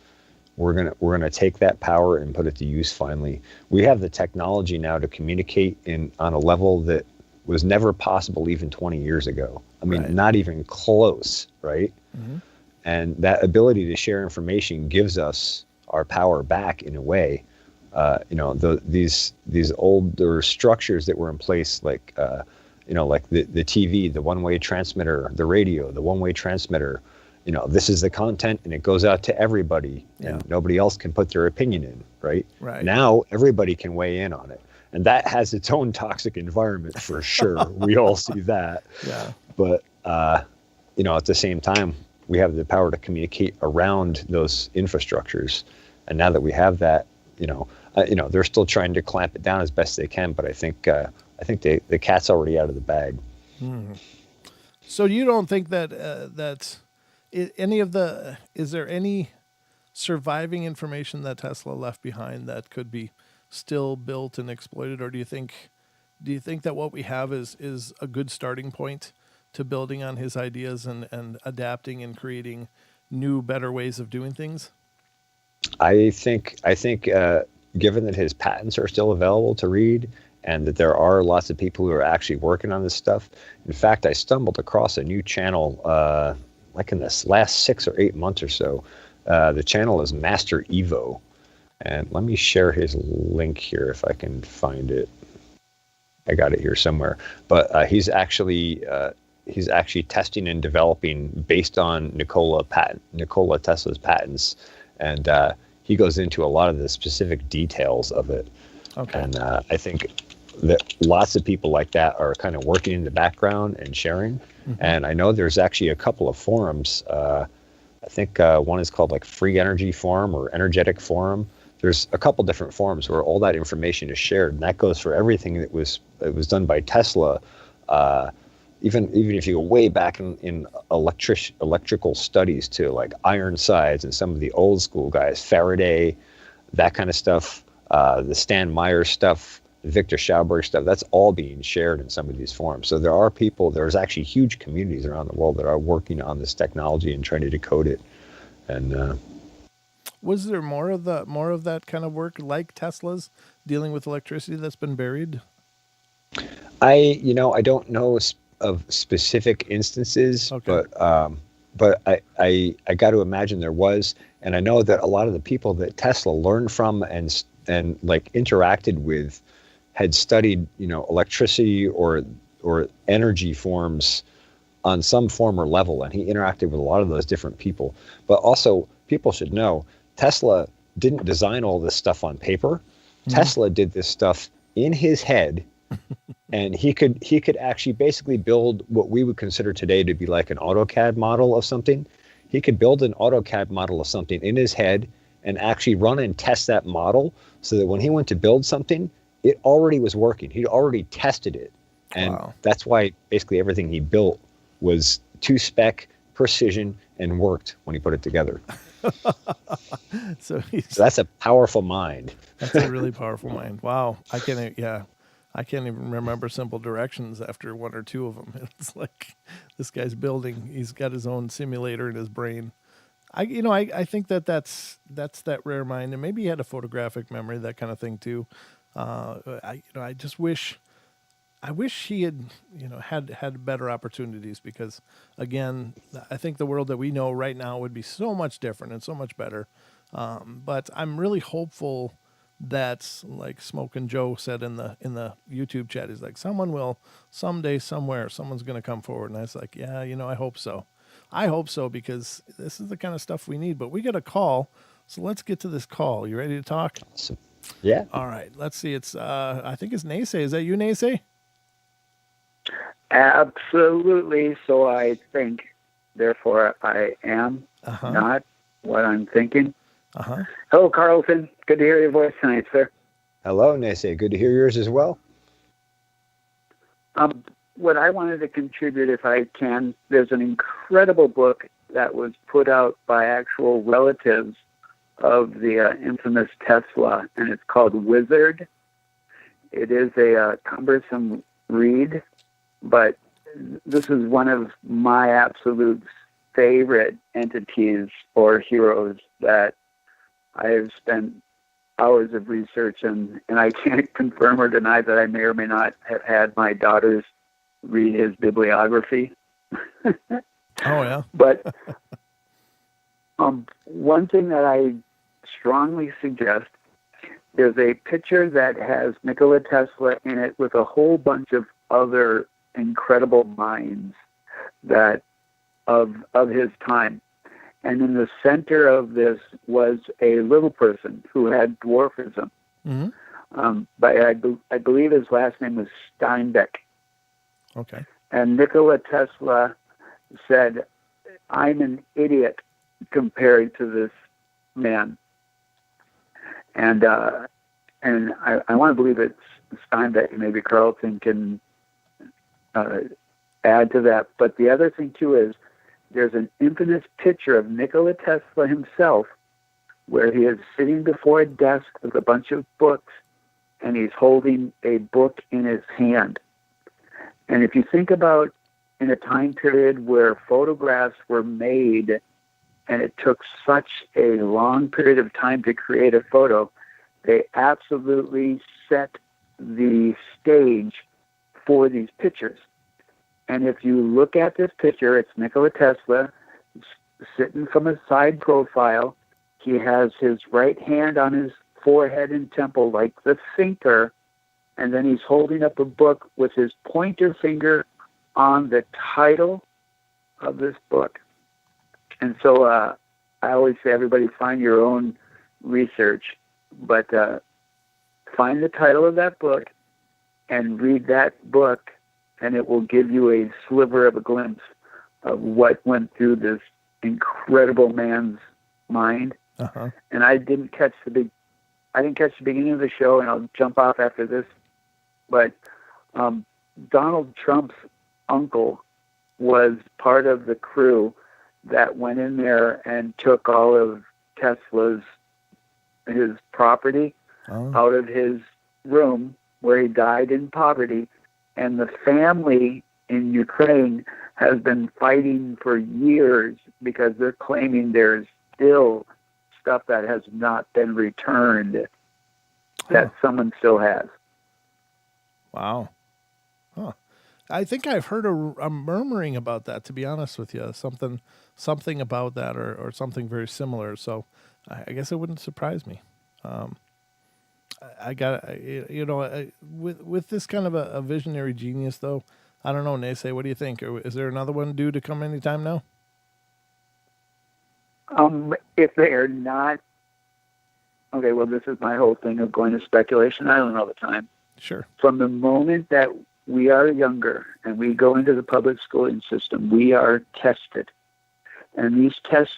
we're gonna take that power and put it to use. Finally, we have the technology now to communicate on a level that was never possible even 20 years ago. I mean, Right. not even close, right? Mm-hmm. And that ability to share information gives us our power back in a way. These older structures that were in place, like like the TV, the one-way transmitter, the radio, the one-way transmitter. This is the content, and it goes out to everybody, and nobody else can put their opinion in, right? Right. Now everybody can weigh in on it, and that has its own toxic environment for sure. We all see that. Yeah. But at the same time, we have the power to communicate around those infrastructures, and now that we have that, they're still trying to clamp it down as best they can. But I think the cat's already out of the bag. So you don't think that is there any surviving information that Tesla left behind that could be still built and exploited, or do you think that what we have is a good starting point to building on his ideas and adapting and creating new, better ways of doing things? I think given that his patents are still available to read, and that there are lots of people who are actually working on this stuff. In fact, I stumbled across a new channel like in this last 6 or 8 months or so. The channel is Master Evo, and let me share his link here if I can find it. I got it here somewhere, but he's actually testing and developing based on Nikola Tesla's patents, and he goes into a lot of the specific details of it. Okay. And I think that lots of people like that are kind of working in the background and sharing. Mm-hmm. And I know there's actually a couple of forums. I think one is called like Free Energy Forum or Energetic Forum. There's a couple different forums where all that information is shared, and that goes for everything that was done by Tesla. Even if you go way back in electrical studies to like Ironsides and some of the old school guys, Faraday, that kind of stuff, the Stan Meyer stuff, Victor Schauberg stuff, that's all being shared in some of these forums. So there's actually huge communities around the world that are working on this technology and trying to decode it. And was there more of that kind of work like Tesla's dealing with electricity that's been buried? I don't know of specific instances, okay. but I got to imagine there was, and I know that a lot of the people that Tesla learned from and like interacted with had studied, electricity or energy forms on some form or level, and he interacted with a lot of those different people. But also, people should know Tesla didn't design all this stuff on paper. Mm-hmm. Tesla did this stuff in his head. And he could actually basically build what we would consider today to be like an AutoCAD model of something. He could build an AutoCAD model of something in his head and actually run and test that model so that when he went to build something, it already was working. He'd already tested it. And wow. That's why basically everything he built was to spec, precision, and worked when he put it together. So that's a powerful mind. That's a really powerful mind. Wow. I can't even remember simple directions after one or two of them. It's like this guy's building. He's got his own simulator in his brain. I think that's that rare mind, and maybe he had a photographic memory, that kind of thing too. I wish he had had better opportunities, because again, I think the world that we know right now would be so much different and so much better. But I'm really hopeful that, like Smokin' Joe said in the YouTube chat, he's like, someone will someday, somewhere, someone's going to come forward. And I was like, yeah, I hope so. I hope so, because this is the kind of stuff we need. But we got a call, so let's get to this call. You ready to talk? Yeah. All right. Let's see. It's I think it's Naysay. Is that you, Naysay? Absolutely. So I think, therefore I am not what I'm thinking. Hello, Carlton. Good to hear your voice tonight, sir. Hello, Naysay. Good to hear yours as well. What I wanted to contribute, if I can, there's an incredible book that was put out by actual relatives of the infamous Tesla, and it's called Wizard. It is a cumbersome read, but this is one of my absolute favorite entities or heroes that I have spent hours of research, and I can't confirm or deny that I may or may not have had my daughters read his bibliography. Oh, yeah. But one thing that I strongly suggest is a picture that has Nikola Tesla in it with a whole bunch of other incredible minds that of his time. And in the center of this was a little person who had dwarfism. Mm-hmm. But I believe his last name was Steinbeck. Okay. And Nikola Tesla said, "I'm an idiot compared to this man." And I want to believe it's Steinbeck. Maybe Carlton can add to that. But the other thing, too, is there's an infamous picture of Nikola Tesla himself where he is sitting before a desk with a bunch of books, and he's holding a book in his hand. And if you think about in a time period where photographs were made and it took such a long period of time to create a photo, they absolutely set the stage for these pictures. And if you look at this picture, it's Nikola Tesla sitting from a side profile. He has his right hand on his forehead and temple like the thinker, and then he's holding up a book with his pointer finger on the title of this book. And so I always say, everybody find your own research, but find the title of that book and read that book, and it will give you a sliver of a glimpse of what went through this incredible man's mind. Uh-huh. And I didn't catch the beginning of the show, and I'll jump off after this. But Donald Trump's uncle was part of the crew that went in there and took all of his property out of his room where he died in poverty. And the family in Ukraine has been fighting for years because they're claiming there's still stuff that has not been returned that someone still has. Wow. Huh. I think I've heard a murmuring about that, to be honest with you. Something about that or something very similar. So I guess it wouldn't surprise me. With this kind of a visionary genius, though, I don't know, Naysay, what do you think? Is there another one due to come anytime now? If they are not, okay, well, this is my whole thing of going to speculation island all the time. Sure. From the moment that we are younger and we go into the public schooling system, we are tested. And these tests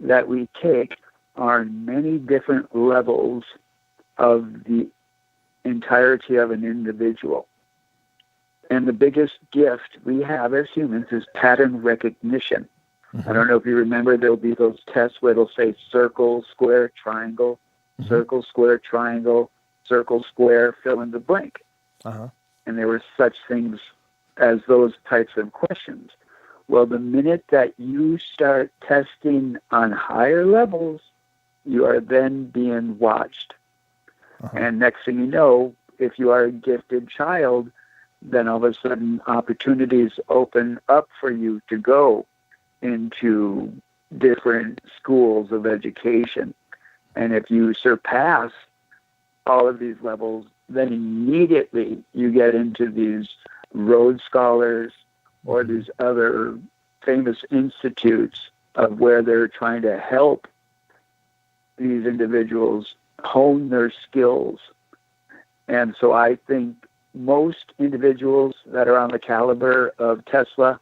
that we take are many different levels of the entirety of an individual. And the biggest gift we have as humans is pattern recognition. Mm-hmm. I don't know if you remember, there'll be those tests where it'll say circle, square, triangle, mm-hmm. circle, square, triangle, circle, square, fill in the blank. Uh-huh. And there were such things as those types of questions. Well, the minute that you start testing on higher levels, you are then being watched. Uh-huh. And next thing you know, if you are a gifted child, then all of a sudden opportunities open up for you to go into different schools of education. And if you surpass all of these levels, then immediately you get into these Rhodes Scholars or these other famous institutes of where they're trying to help these individuals hone their skills. And so I think most individuals that are on the caliber of Tesla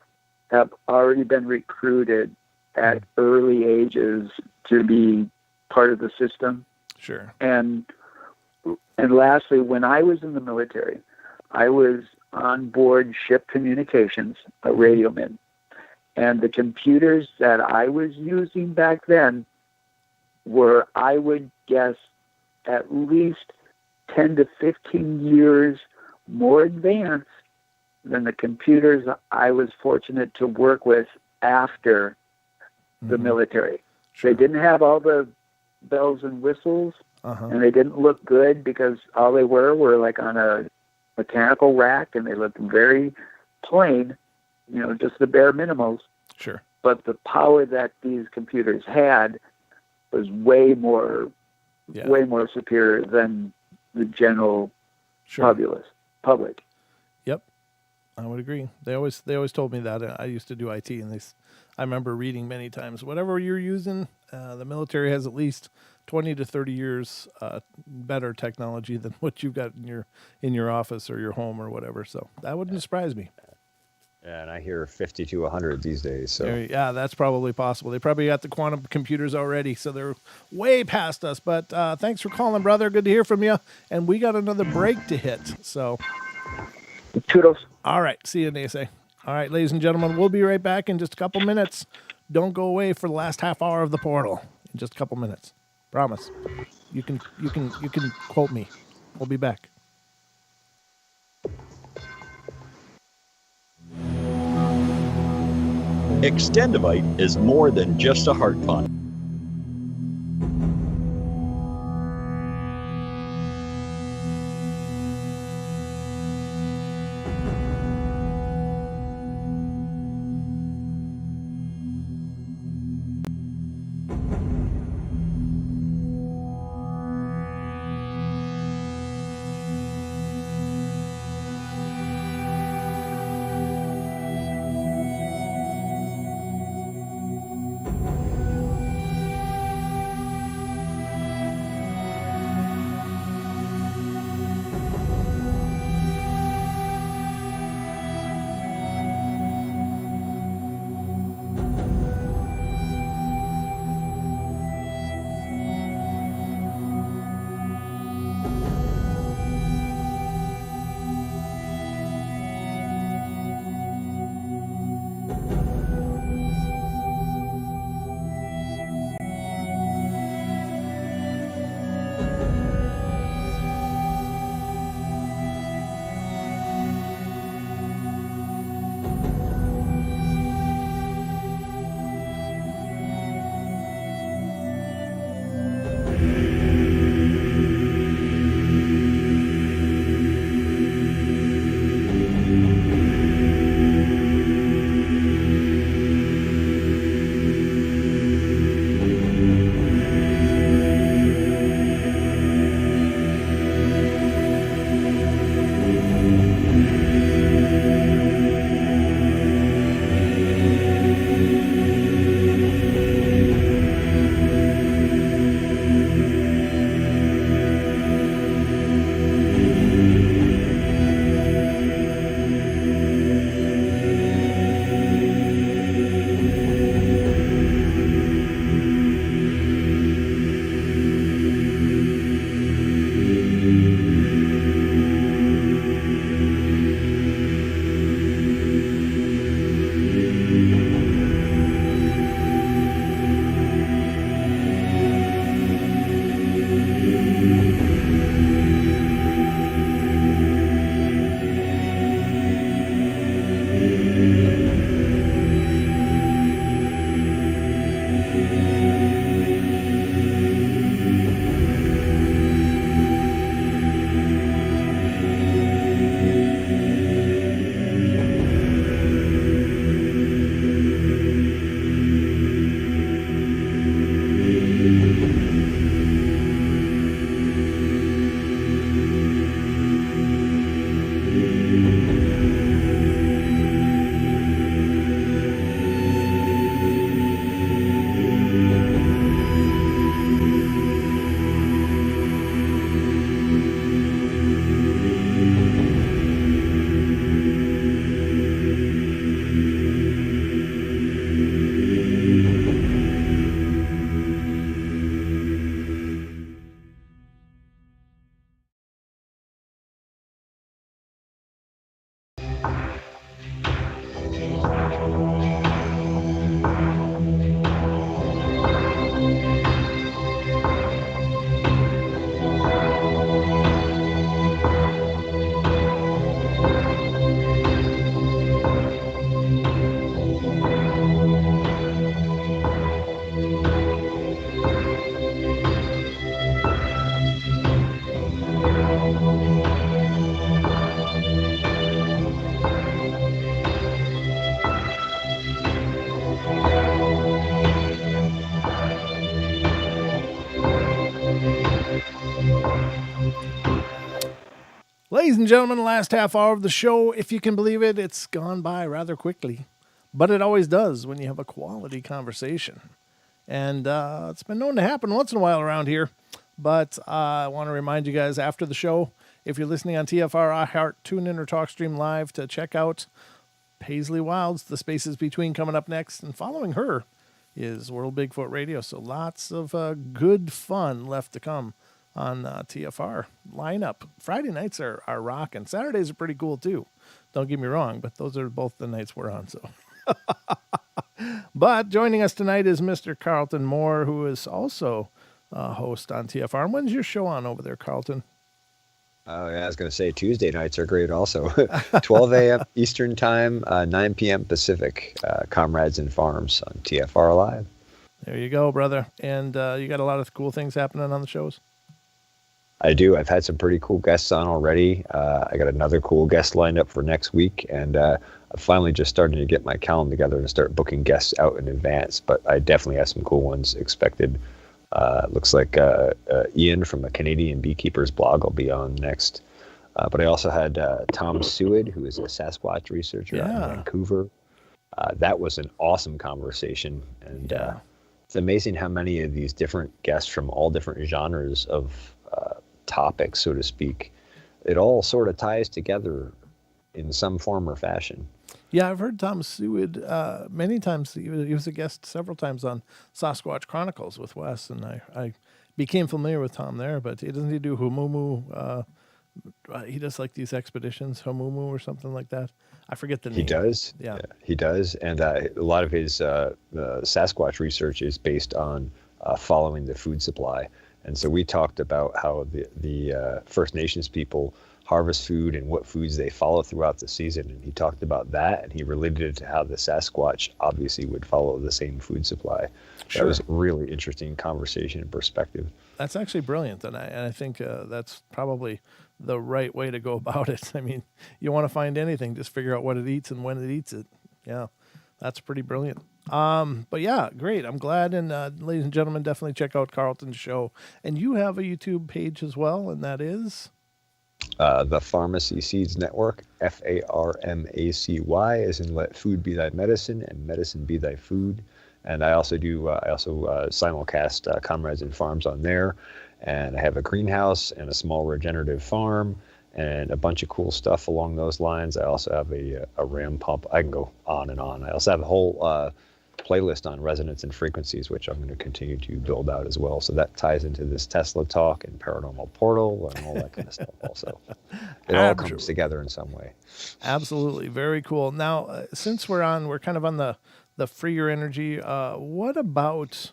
have already been recruited at early ages to be part of the system. Sure. And lastly, when I was in the military, I was on board ship communications, a radioman. And the computers that I was using back then were, I would guess, at least 10 to 15 years more advanced than the computers I was fortunate to work with after the military. Sure. They didn't have all the bells and whistles, Uh-huh. and they didn't look good because all they were like on a mechanical rack, and they looked very plain, just the bare minimals. Sure. But the power that these computers had was way more superior than the general public. Yep, I would agree. They always told me that. I used to do IT, and I remember reading many times, whatever you're using, the military has at least 20 to 30 years better technology than what you've got in your office or your home or whatever. So that wouldn't surprise me. Yeah, and I hear 50 to 100 these days. So Yeah, that's probably possible. They probably got the quantum computers already, so they're way past us. But thanks for calling, brother. Good to hear from you. And we got another break to hit. So, toodles. All right, see you, Nase. All right, ladies and gentlemen, we'll be right back in just a couple minutes. Don't go away for the last half hour of the portal. In just a couple minutes, promise. You can quote me. We'll be back. Extendivite is more than just a heart tonic. Ladies and gentlemen, the last half hour of the show, if you can believe it, it's gone by rather quickly. But it always does when you have a quality conversation. And it's been known to happen once in a while around here. But I want to remind you guys after the show, if you're listening on TFR, iHeart, TuneIn, or TalkStream Live, to check out Paisley Wilds, The Spaces Between, coming up next. And following her is World Bigfoot Radio. So lots of good fun left to come on TFR lineup. Friday nights are rocking. Saturdays are pretty cool too. Don't get me wrong, but those are both the nights we're on. So, but joining us tonight is Mr. Carlton Moore, who is also a host on TFR. And when's your show on over there, Carlton? Oh, yeah, I was going to say Tuesday nights are great also. 12 a.m. Eastern Time, 9 p.m. Pacific, Comrades and Farms on TFR Live. There you go, brother. And you got a lot of cool things happening on the shows? I do. I've had some pretty cool guests on already. I got another cool guest lined up for next week, and I'm finally just starting to get my calendar together and start booking guests out in advance. But I definitely have some cool ones expected. Looks like Ian from a Canadian Beekeepers blog will be on next. But I also had Tom Seward, who is a Sasquatch researcher out in Vancouver. That was an awesome conversation, and it's amazing how many of these different guests from all different genres of topics, so to speak, it all sort of ties together in some form or fashion. Yeah, I've heard Tom Seward many times. He was a guest several times on Sasquatch Chronicles with Wes, and I became familiar with Tom there. But doesn't he do Humumu? He does like these expeditions, Humumu or something like that. I forget the name. He does. Yeah, he does. And a lot of his Sasquatch research is based on following the food supply. And so we talked about how the First Nations people harvest food and what foods they follow throughout the season. And he talked about that, and he related it to how the Sasquatch obviously would follow the same food supply. Sure. That was a really interesting conversation and perspective. That's actually brilliant. And I think that's probably the right way to go about it. I mean, you want to find anything, just figure out what it eats and when it eats it. Yeah, that's pretty brilliant. But yeah, great. I'm glad. And ladies and gentlemen, definitely check out Carlton's show. And you have a YouTube page as well, and that is? The Pharmacy Seeds Network, FARMACY, as in let food be thy medicine and medicine be thy food. And I also do, simulcast Comrades and Farms on there. And I have a greenhouse and a small regenerative farm and a bunch of cool stuff along those lines. I also have a ram pump. I can go on and on. I also have a whole playlist on resonance and frequencies, which I'm going to continue to build out as well. So that ties into this Tesla talk and Paranormal Portal and all that kind of stuff also. It all comes together in some way. Absolutely. Very cool. Now, since we're kind of on the freer energy, what about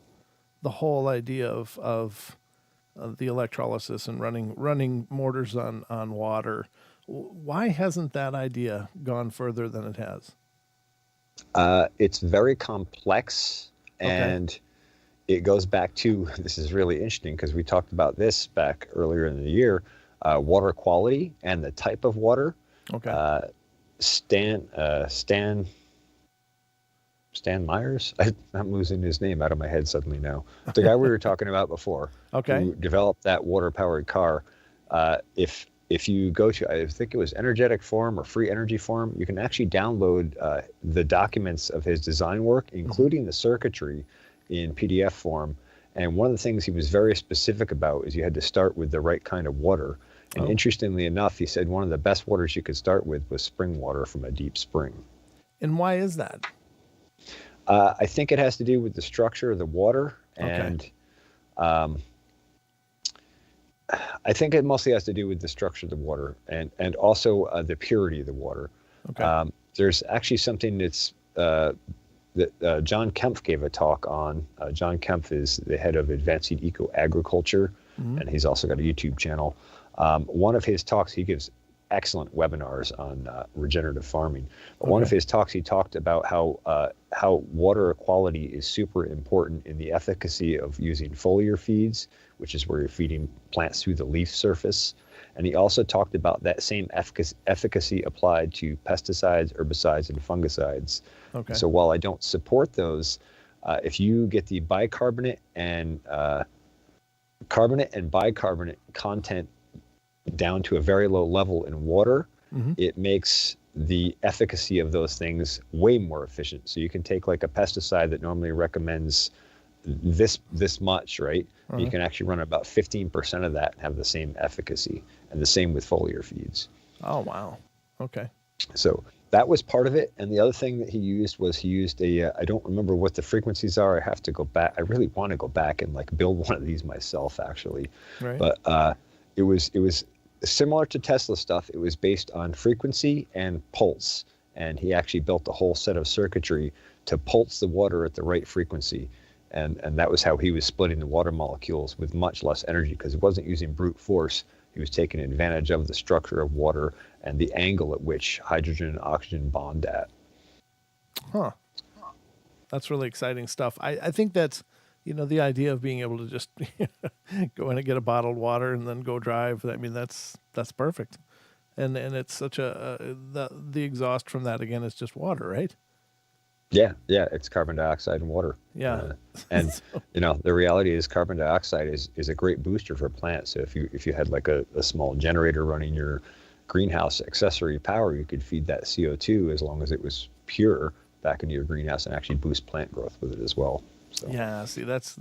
the whole idea of the electrolysis and running mortars on water? Why hasn't that idea gone further than it has? It's very complex, and it goes back to, this is really interesting because we talked about this back earlier in the year, water quality and the type of water. Okay. Stan Myers? I'm losing his name out of my head suddenly now. The guy we were talking about before, who developed that water-powered car. If you go to, I think it was Energetic Forum or Free Energy Forum, you can actually download the documents of his design work, including the circuitry, in PDF form. And one of the things he was very specific about is you had to start with the right kind of water. And interestingly enough, he said one of the best waters you could start with was spring water from a deep spring. And why is that? I think it has to do with the structure of the water, and I think it mostly has to do with the structure of the water and also the purity of the water. Okay. There's actually something that's that John Kempf gave a talk on. John Kempf is the head of Advancing Eco Agriculture, and he's also got a YouTube channel. One of his talks, he gives excellent webinars on regenerative farming. But one of his talks, he talked about how water quality is super important in the efficacy of using foliar feeds, which is where you're feeding plants through the leaf surface. And he also talked about that same efficacy applied to pesticides, herbicides, and fungicides. Okay. So while I don't support those, if you get the bicarbonate and carbonate and bicarbonate content down to a very low level in water, Mm-hmm. it makes the efficacy of those things way more efficient. So you can take like a pesticide that normally recommends this much, right? You can actually run about 15% of that and have the same efficacy, and the same with foliar feeds. Oh, wow. Okay. So that was part of it. And the other thing that he used a, I don't remember what the frequencies are. I have to go back. I really want to go back and like build one of these myself, actually. Right. But it was similar to Tesla stuff. It was based on frequency and pulse. And he actually built a whole set of circuitry to pulse the water at the right frequency. And that was how he was splitting the water molecules with much less energy, because he wasn't using brute force. He was taking advantage of the structure of water and the angle at which hydrogen and oxygen bond at. Huh. That's really exciting stuff. I think that's, the idea of being able to just go in and get a bottled water and then go drive. I mean, that's perfect. And it's such the exhaust from that, again, is just water, right? Yeah, it's carbon dioxide and water. Yeah. And the reality is carbon dioxide is a great booster for plants. So if you had like a small generator running your greenhouse accessory power, you could feed that CO2 as long as it was pure back into your greenhouse and actually boost plant growth with it as well. So. Yeah, see, that's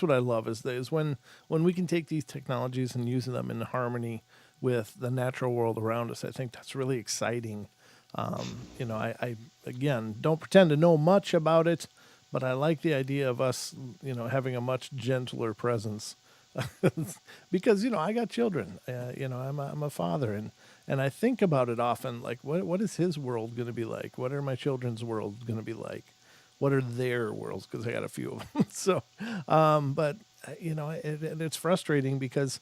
what I love is when we can take these technologies and use them in harmony with the natural world around us. I think that's really exciting. I again don't pretend to know much about it, but I like the idea of us, having a much gentler presence, because I got children. I'm a father, and I think about it often. Like, what is his world going to be like? What are my children's world going to be like? What are their worlds? Because I got a few of them. So, but it's frustrating because,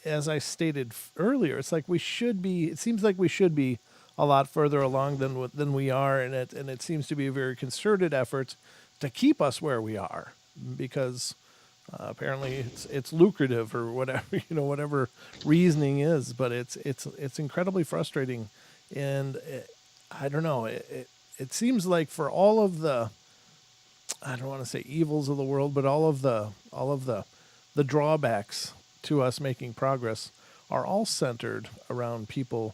as I stated earlier, it's like it seems like we should be a lot further along than we are, and it seems to be a very concerted effort to keep us where we are, because apparently it's lucrative or whatever, whatever reasoning is, but it's incredibly frustrating, and I don't know, it seems like for all of the, I don't want to say evils of the world, but all of the drawbacks to us making progress are all centered around people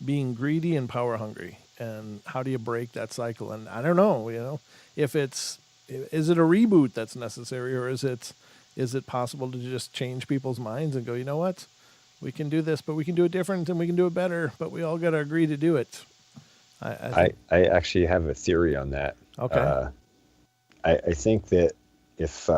being greedy and power hungry. And how do you break that cycle? And I don't know, if is it a reboot that's necessary, or is it possible to just change people's minds and go, you know what, we can do this, but we can do it different and we can do it better, but we all got to agree to do it. I actually have a theory on that. Okay. I think that if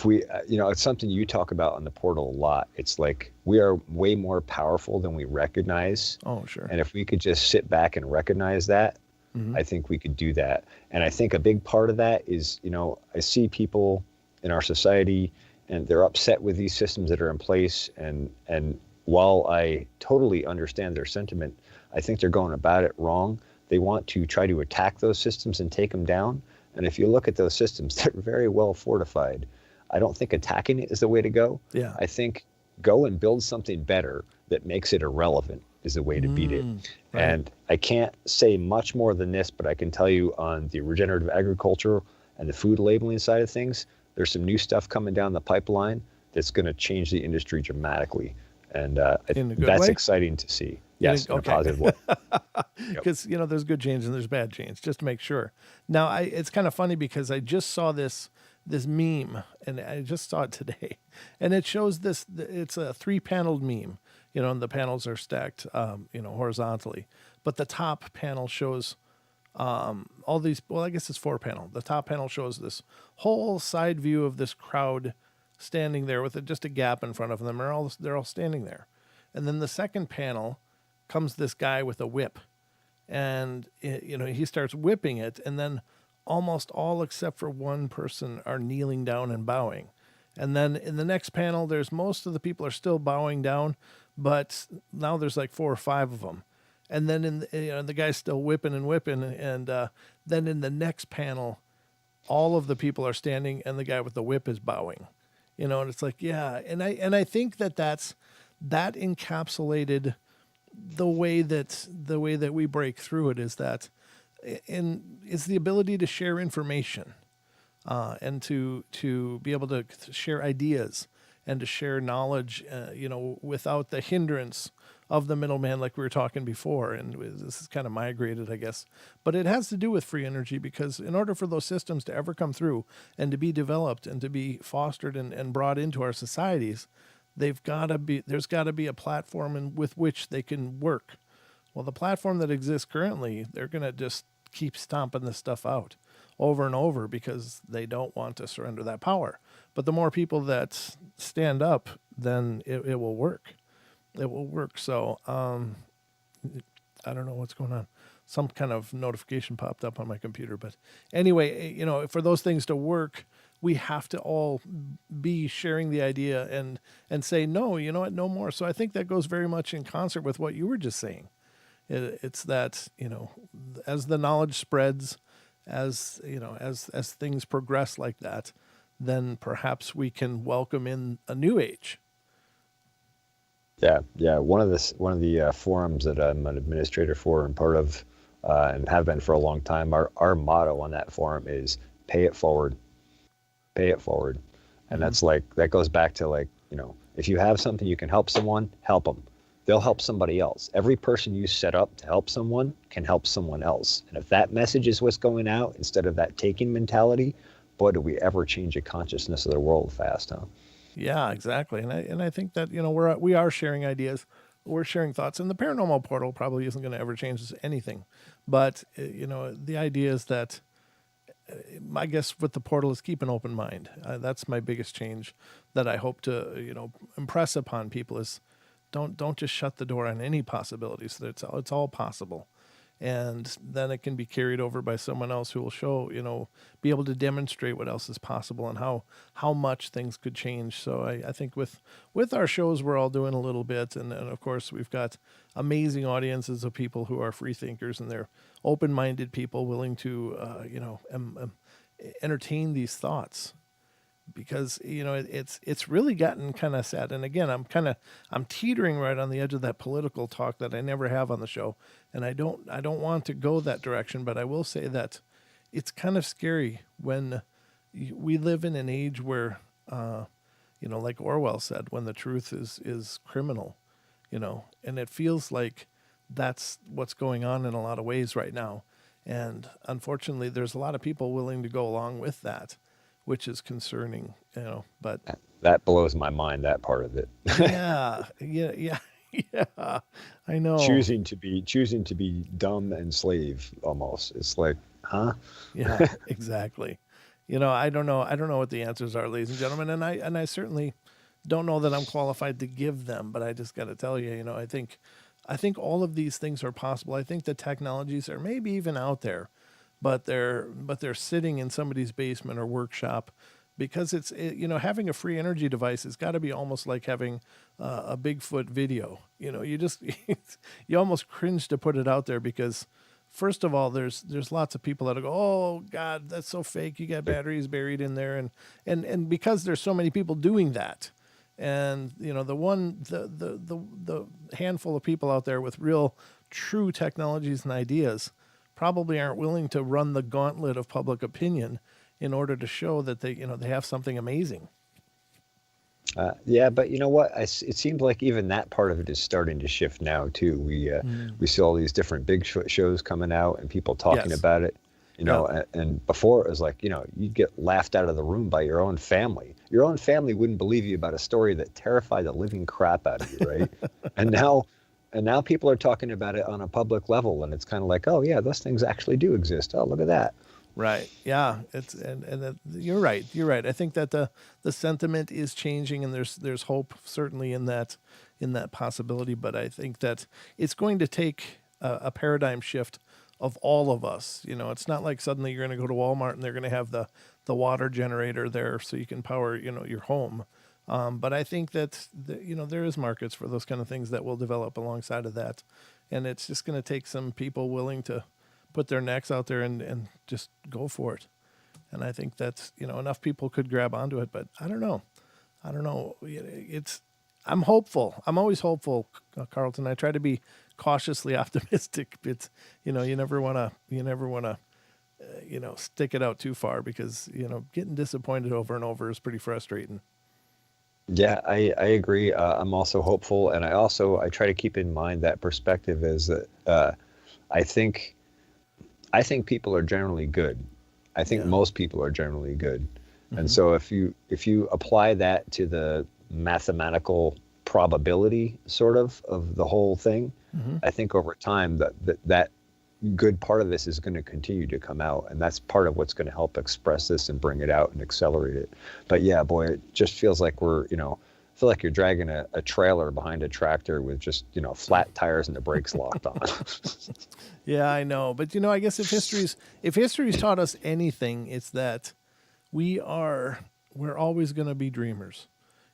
we, it's something you talk about on the portal a lot. It's like we are way more powerful than we recognize. Oh, sure. And if we could just sit back and recognize that, I think we could do that. And I think a big part of that is, I see people in our society and they're upset with these systems that are in place. And while I totally understand their sentiment, I think they're going about it wrong. They want to try to attack those systems and take them down. And if you look at those systems, they're very well fortified. I don't think attacking it is the way to go. Yeah. I think go and build something better that makes it irrelevant is the way to beat it. Right. And I can't say much more than this, but I can tell you on the regenerative agriculture and the food labeling side of things, there's some new stuff coming down the pipeline that's going to change the industry dramatically. And that's exciting to see. Yes, in a positive way. Because, there's good change and there's bad change, just to make sure. Now, it's kind of funny because I just saw this meme, and I just saw it today. And it shows it's a 3-paneled meme, and the panels are stacked, horizontally. But the top panel shows all these, well, I guess it's 4-panel. The top panel shows this whole side view of this crowd standing there with just a gap in front of them. They're all standing there. And then the second panel comes this guy with a whip, and he starts whipping it, and then almost all except for one person are kneeling down and bowing. And then in the next panel, there's most of the people are still bowing down, but now there's like 4 or 5 of them. And then the guy's still whipping, and then in the next panel, all of the people are standing, and the guy with the whip is bowing. And it's like, yeah, and I think that encapsulated the way that we break through it is that, and it's the ability to share information, and to be able to share ideas and to share knowledge, without the hindrance of the middleman, like we were talking before. And this is kind of migrated, I guess, but it has to do with free energy, because in order for those systems to ever come through and to be developed and to be fostered and brought into our societies, there's got to be a platform with which they can work. Well, the platform that exists currently, they're going to just keep stomping this stuff out over and over because they don't want to surrender that power. But the more people that stand up, then it will work. It will work. So I don't know what's going on. Some kind of notification popped up on my computer. But anyway, for those things to work, we have to all be sharing the idea and say, no, you know what, no more. So I think that goes very much in concert with what you were just saying. It's that, as the knowledge spreads, as things progress like that, then perhaps we can welcome in a new age. Yeah. One of the forums that I'm an administrator for and part of, and have been for a long time, our motto on that forum is pay it forward. Pay it forward. And that's that goes back to if you have something you can help someone, help them. They'll help somebody else. Every person you set up to help someone can help someone else. And if that message is what's going out instead of that taking mentality, boy, do we ever change the consciousness of the world fast, huh? Yeah, exactly. And I think that, we are sharing ideas, we're sharing thoughts, and the Paranormal Portal probably isn't going to ever change anything. But, the idea is that, I guess with the portal is keep an open mind. That's my biggest change that I hope to, impress upon people is don't just shut the door on any possibilities. It's all possible. And then it can be carried over by someone else who will show, be able to demonstrate what else is possible and how much things could change. So I think with our shows, we're all doing a little bit. And of course, we've got amazing audiences of people who are free thinkers, and they're open-minded people willing to, entertain these thoughts. Because it's really gotten kind of sad, and again I'm teetering right on the edge of that political talk that I never have on the show, and I don't want to go that direction, but I will say that it's kind of scary when we live in an age where like Orwell said, when the truth is criminal, and it feels like that's what's going on in a lot of ways right now, and unfortunately there's a lot of people willing to go along with that, which is concerning, but that blows my mind, that part of it. yeah, I know. Choosing to be dumb and slave almost. It's like, huh? Yeah, exactly. I don't know what the answers are, ladies and gentlemen, and I certainly don't know that I'm qualified to give them, but I just got to tell you, I think all of these things are possible. I think the technologies are maybe even out there, but they're sitting in somebody's basement or workshop, because having a free energy device has got to be almost like having a Bigfoot video. You just you almost cringe to put it out there, because first of all, there's lots of people that go, oh God, that's so fake. You got batteries buried in there, and because there's so many people doing that, and the handful of people out there with real true technologies and ideas probably aren't willing to run the gauntlet of public opinion in order to show that they have something amazing. Yeah, but you know what? It seems like even that part of it is starting to shift now too. We see all these different big shows coming out and people talking about it. And before it was like, you'd get laughed out of the room by your own family. Your own family wouldn't believe you about a story that terrified the living crap out of you, right? And now people are talking about it on a public level, and it's kind of like, oh yeah, those things actually do exist. Oh, look at that. Right. Yeah. It's and you're right. You're right. I think that the sentiment is changing, and there's hope certainly in that possibility. But I think that it's going to take a paradigm shift of all of us. It's not like suddenly you're going to go to Walmart and they're going to have the water generator there so you can power your home. But I think that there is markets for those kind of things that will develop alongside of that, and it's just going to take some people willing to put their necks out there and just go for it. And I think that's enough people could grab onto it. But I don't know. I'm hopeful. I'm always hopeful, Carlton. I try to be cautiously optimistic. It's you never want to stick it out too far, because getting disappointed over and over is pretty frustrating. Yeah, I agree. I'm also hopeful, and I try to keep in mind that perspective is that I think I think people are generally good. I think Yeah. most people are generally good. And Mhm. so if you apply that to the mathematical probability sort of the whole thing, Mhm. I think over time that good part of this is going to continue to come out, and that's part of what's going to help express this and bring it out and accelerate it. But yeah, boy, it just feels like I feel like you're dragging a trailer behind a tractor with just flat tires and the brakes locked on. Yeah, I know. But I guess if history's taught us anything, it's that we're always going to be dreamers.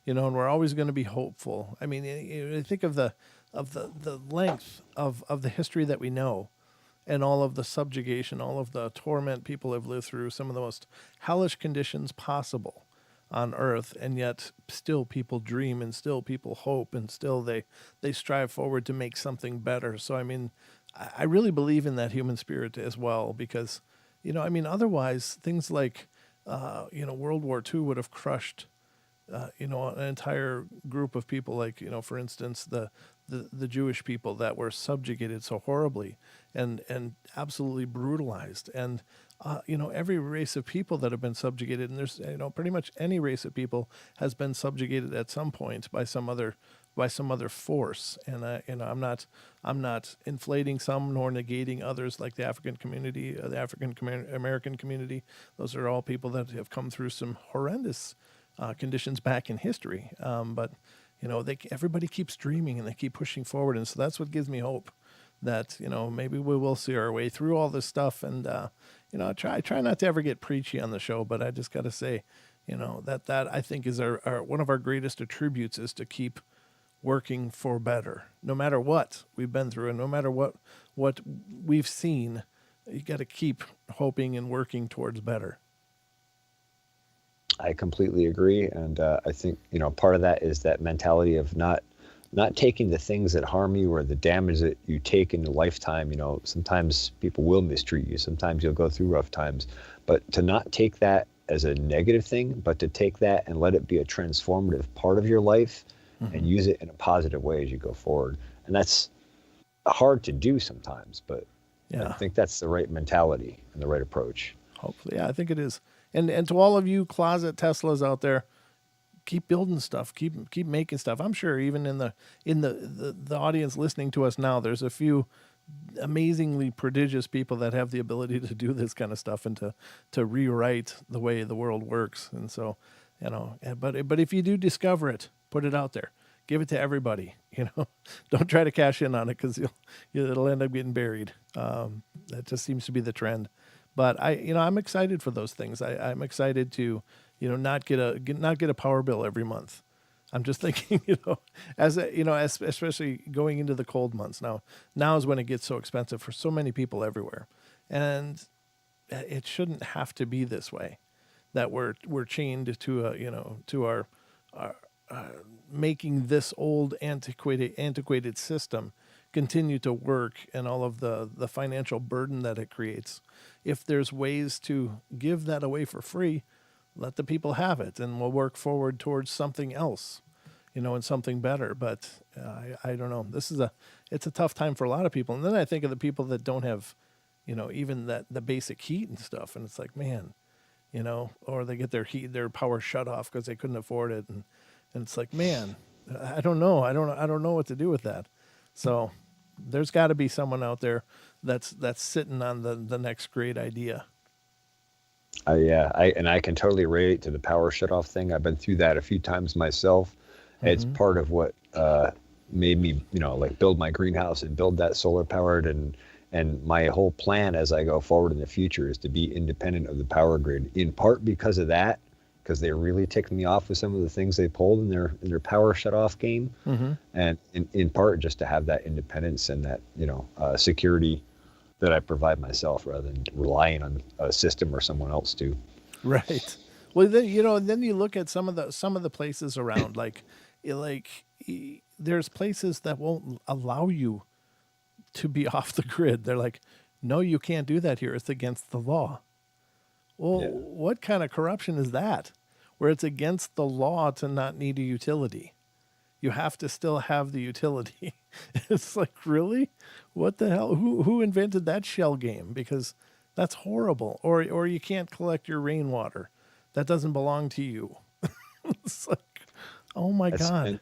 And we're always going to be hopeful. I mean, think of the length of the history that we know, and all of the subjugation, all of the torment people have lived through, some of the most hellish conditions possible on earth, and yet still people dream, and still people hope, and still they strive forward to make something better. So I mean, I really believe in that human spirit as well, because I mean, otherwise things like World War II would have crushed an entire group of people, like, for instance, the Jewish people that were subjugated so horribly and absolutely brutalized. And, every race of people that have been subjugated, and there's, pretty much any race of people has been subjugated at some point by some other force. And, I'm not inflating some nor negating others, like the African community, the American community. Those are all people that have come through some horrendous conditions back in history. But everybody keeps dreaming and they keep pushing forward, and so that's what gives me hope that maybe we will see our way through all this stuff. And I try not to ever get preachy on the show, but I just got to say, that I think is our one of our greatest attributes, is to keep working for better, no matter what we've been through and no matter what we've seen. You got to keep hoping and working towards better. I completely agree, and I think part of that is that mentality of not taking the things that harm you or the damage that you take in your lifetime. Sometimes people will mistreat you. Sometimes you'll go through rough times, but to not take that as a negative thing, but to take that and let it be a transformative part of your life, and use it in a positive way as you go forward. And that's hard to do sometimes, but Yeah. I think that's the right mentality and the right approach. Hopefully, yeah, I think it is. And to all of you closet Teslas out there, keep building stuff, keep making stuff. I'm sure even in the audience listening to us now, there's a few amazingly prodigious people that have the ability to do this kind of stuff and to rewrite the way the world works. And so, but if you do discover it, put it out there. Give it to everybody. Don't try to cash in on it, because it'll end up getting buried. That just seems to be the trend. But I'm excited for those things. I'm excited to, not get a power bill every month. I'm just thinking, especially going into the cold months now is when it gets so expensive for so many people everywhere, and it shouldn't have to be this way. That we're chained to our making this old antiquated system continue to work, and all of the financial burden that it creates. If there's ways to give that away for free, let the people have it, and we'll work forward towards something else, and something better. But I don't know. It's a tough time for a lot of people. And then I think of the people that don't have, even the basic heat and stuff. And it's like, man, or they get their power shut off because they couldn't afford it. And it's like, man, I don't know. I don't know what to do with that. So there's got to be someone out there that's sitting on the next great idea. I can totally relate to the power shut off thing. I've been through that a few times myself. It's part of what made me, build my greenhouse and build that solar powered, and my whole plan as I go forward in the future is to be independent of the power grid, in part because of that, because they really ticked me off with some of the things they pulled in their power shut off game, and in part just to have that independence and that security that I provide myself, rather than relying on a system or someone else to. Right. Well, then you look at some of the places around, there's places that won't allow you to be off the grid. They're like, no, you can't do that here. It's against the law. Well, What kind of corruption is that? where it's against the law to not need a utility. You have to still have the utility. It's like, really? What the hell? Who invented that shell game? Because that's horrible. Or you can't collect your rainwater. That doesn't belong to you. It's like, oh my God.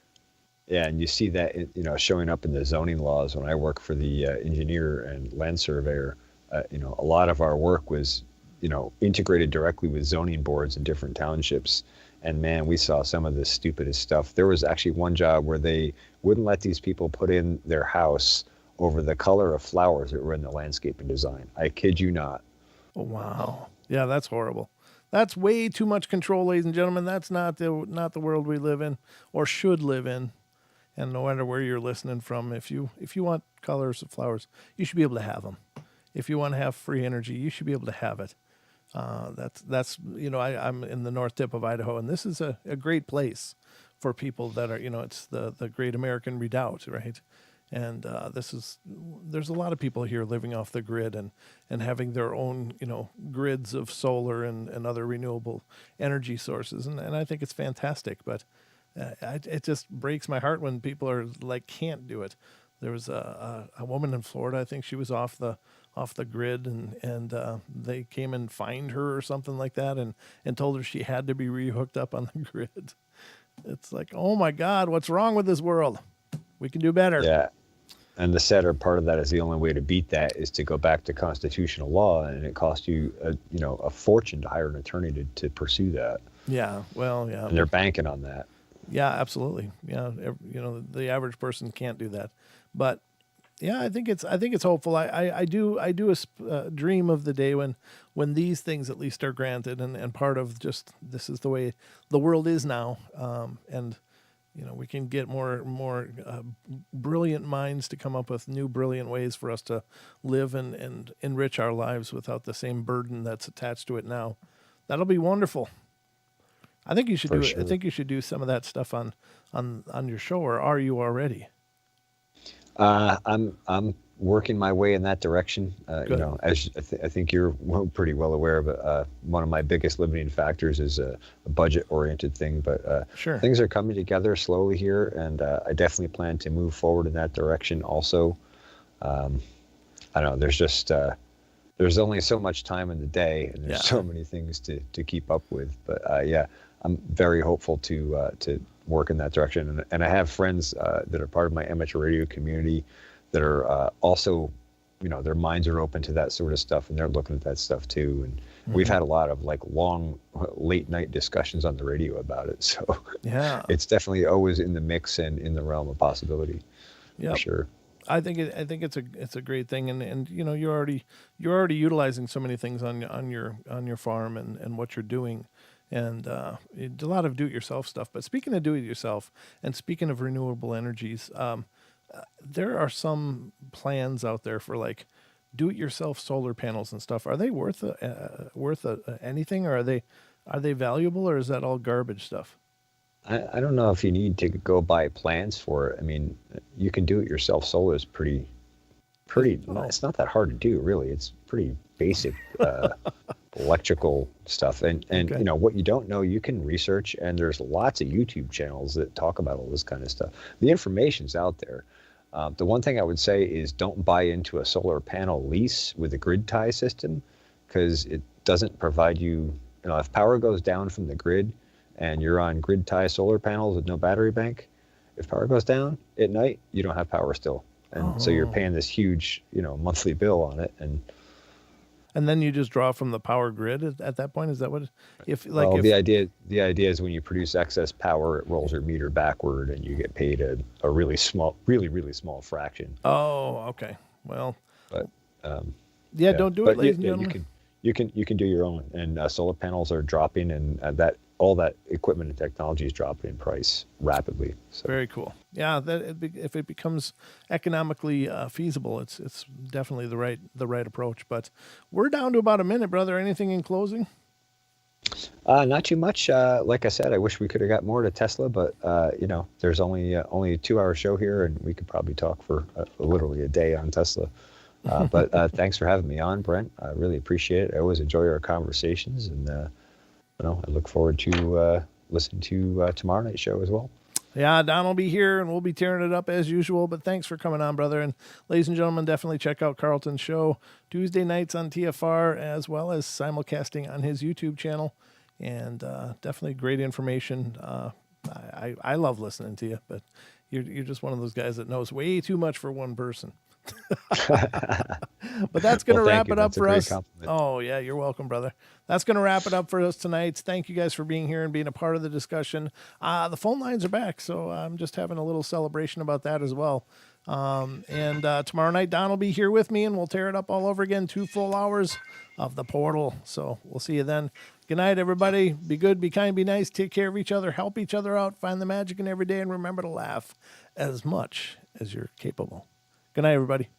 And you see that, showing up in the zoning laws. When I work for the engineer and land surveyor, a lot of our work was, integrated directly with zoning boards in different townships. And man, we saw some of the stupidest stuff. There was actually one job where they wouldn't let these people put in their house over the color of flowers that were in the landscaping design. I kid you not. Oh, wow. Yeah, that's horrible. That's way too much control, ladies and gentlemen. That's not the world we live in or should live in. And no matter where you're listening from, if you want colors of flowers, you should be able to have them. If you want to have free energy, you should be able to have it. I'm in the north tip of Idaho, and this is a great place for people that are, it's the Great American Redoubt, right? And there's a lot of people here living off the grid and having their own, grids of solar and other renewable energy sources. And I think it's fantastic, but it just breaks my heart when people are like, can't do it. There was a woman in Florida, I think she was off the grid, and they came and fined her or something like that, and told her she had to be rehooked up on the grid. It's like, oh my God, what's wrong with this world? We can do better. Yeah. And the sadder part of that is the only way to beat that is to go back to constitutional law, and it costs you a fortune to hire an attorney to pursue that. Yeah. Well, yeah. And they're banking on that. Yeah, absolutely. Yeah. The average person can't do that, but yeah, I think it's hopeful. I do dream of the day when these things at least are granted, and part of just, this is the way the world is now. And we can get more brilliant minds to come up with new brilliant ways for us to live and enrich our lives without the same burden that's attached to it now. That'll be wonderful. I think you should do it. I think you should do some of that stuff on your show, or are you already? I'm working my way in that direction. As I think you're pretty well aware, but one of my biggest limiting factors is a budget-oriented thing. But sure, things are coming together slowly here, and I definitely plan to move forward in that direction. Also, I don't know. There's just there's only so much time in the day, and there's so many things to keep up with. But I'm very hopeful to work in that direction, and I have friends that are part of my amateur radio community that are also, their minds are open to that sort of stuff, and they're looking at that stuff too. And we've had a lot of long, late night discussions on the radio about it. So it's definitely always in the mix and in the realm of possibility. Yeah, for sure. I think it's a great thing, and you're already utilizing so many things on your farm and what you're doing. And a lot of do-it-yourself stuff. But speaking of do-it-yourself, and speaking of renewable energies, there are some plans out there for like do-it-yourself solar panels and stuff. Are they worth anything, or are they valuable, or is that all garbage stuff? I don't know if you need to go buy plans for it. I mean, you can do-it-yourself solar is pretty. It's not that hard to do, really. It's pretty basic. Electrical stuff, and okay. What you don't know, you can research, and there's lots of YouTube channels that talk about all this kind of stuff. The information's out there. The one thing I would say is don't buy into a solar panel lease with a grid tie system, because it doesn't provide you, if power goes down from the grid and you're on grid tie solar panels with no battery bank, if power goes down at night, you don't have power still, and so you're paying this huge monthly bill on it. And then you just draw from the power grid at that point. Is that what? The idea is when you produce excess power, it rolls your meter backward, and you get paid a really small fraction. Oh, okay. Well, but don't do it, ladies and gentlemen. You can do your own, and solar panels are dropping, and all that equipment and technology is dropping in price rapidly. So. Very cool. Yeah, if it becomes economically feasible, it's definitely the right approach. But we're down to about a minute, brother. Anything in closing? Not too much. Like I said, I wish we could have got more to Tesla, but there's only a 2-hour show here, and we could probably talk for literally a day on Tesla. But thanks for having me on, Brent. I really appreciate it. I always enjoy our conversations, and I look forward to listening to tomorrow night's show as well. Yeah, Don will be here, and we'll be tearing it up as usual. But thanks for coming on, brother. And ladies and gentlemen, definitely check out Carlton's show Tuesday nights on TFR, as well as simulcasting on his YouTube channel. And definitely great information. I love listening to you, but you're just one of those guys that knows way too much for one person. But that's going to wrap it up for us. Oh, yeah, you're welcome, brother. That's going to wrap it up for us tonight. Thank you guys for being here and being a part of the discussion. The phone lines are back, so I'm just having a little celebration about that as well. And tomorrow night, Don will be here with me, and we'll tear it up all over again. 2 full hours of the portal. So we'll see you then. Good night, everybody. Be good, be kind, be nice. Take care of each other. Help each other out. Find the magic in every day, and remember to laugh as much as you're capable. Good night, everybody.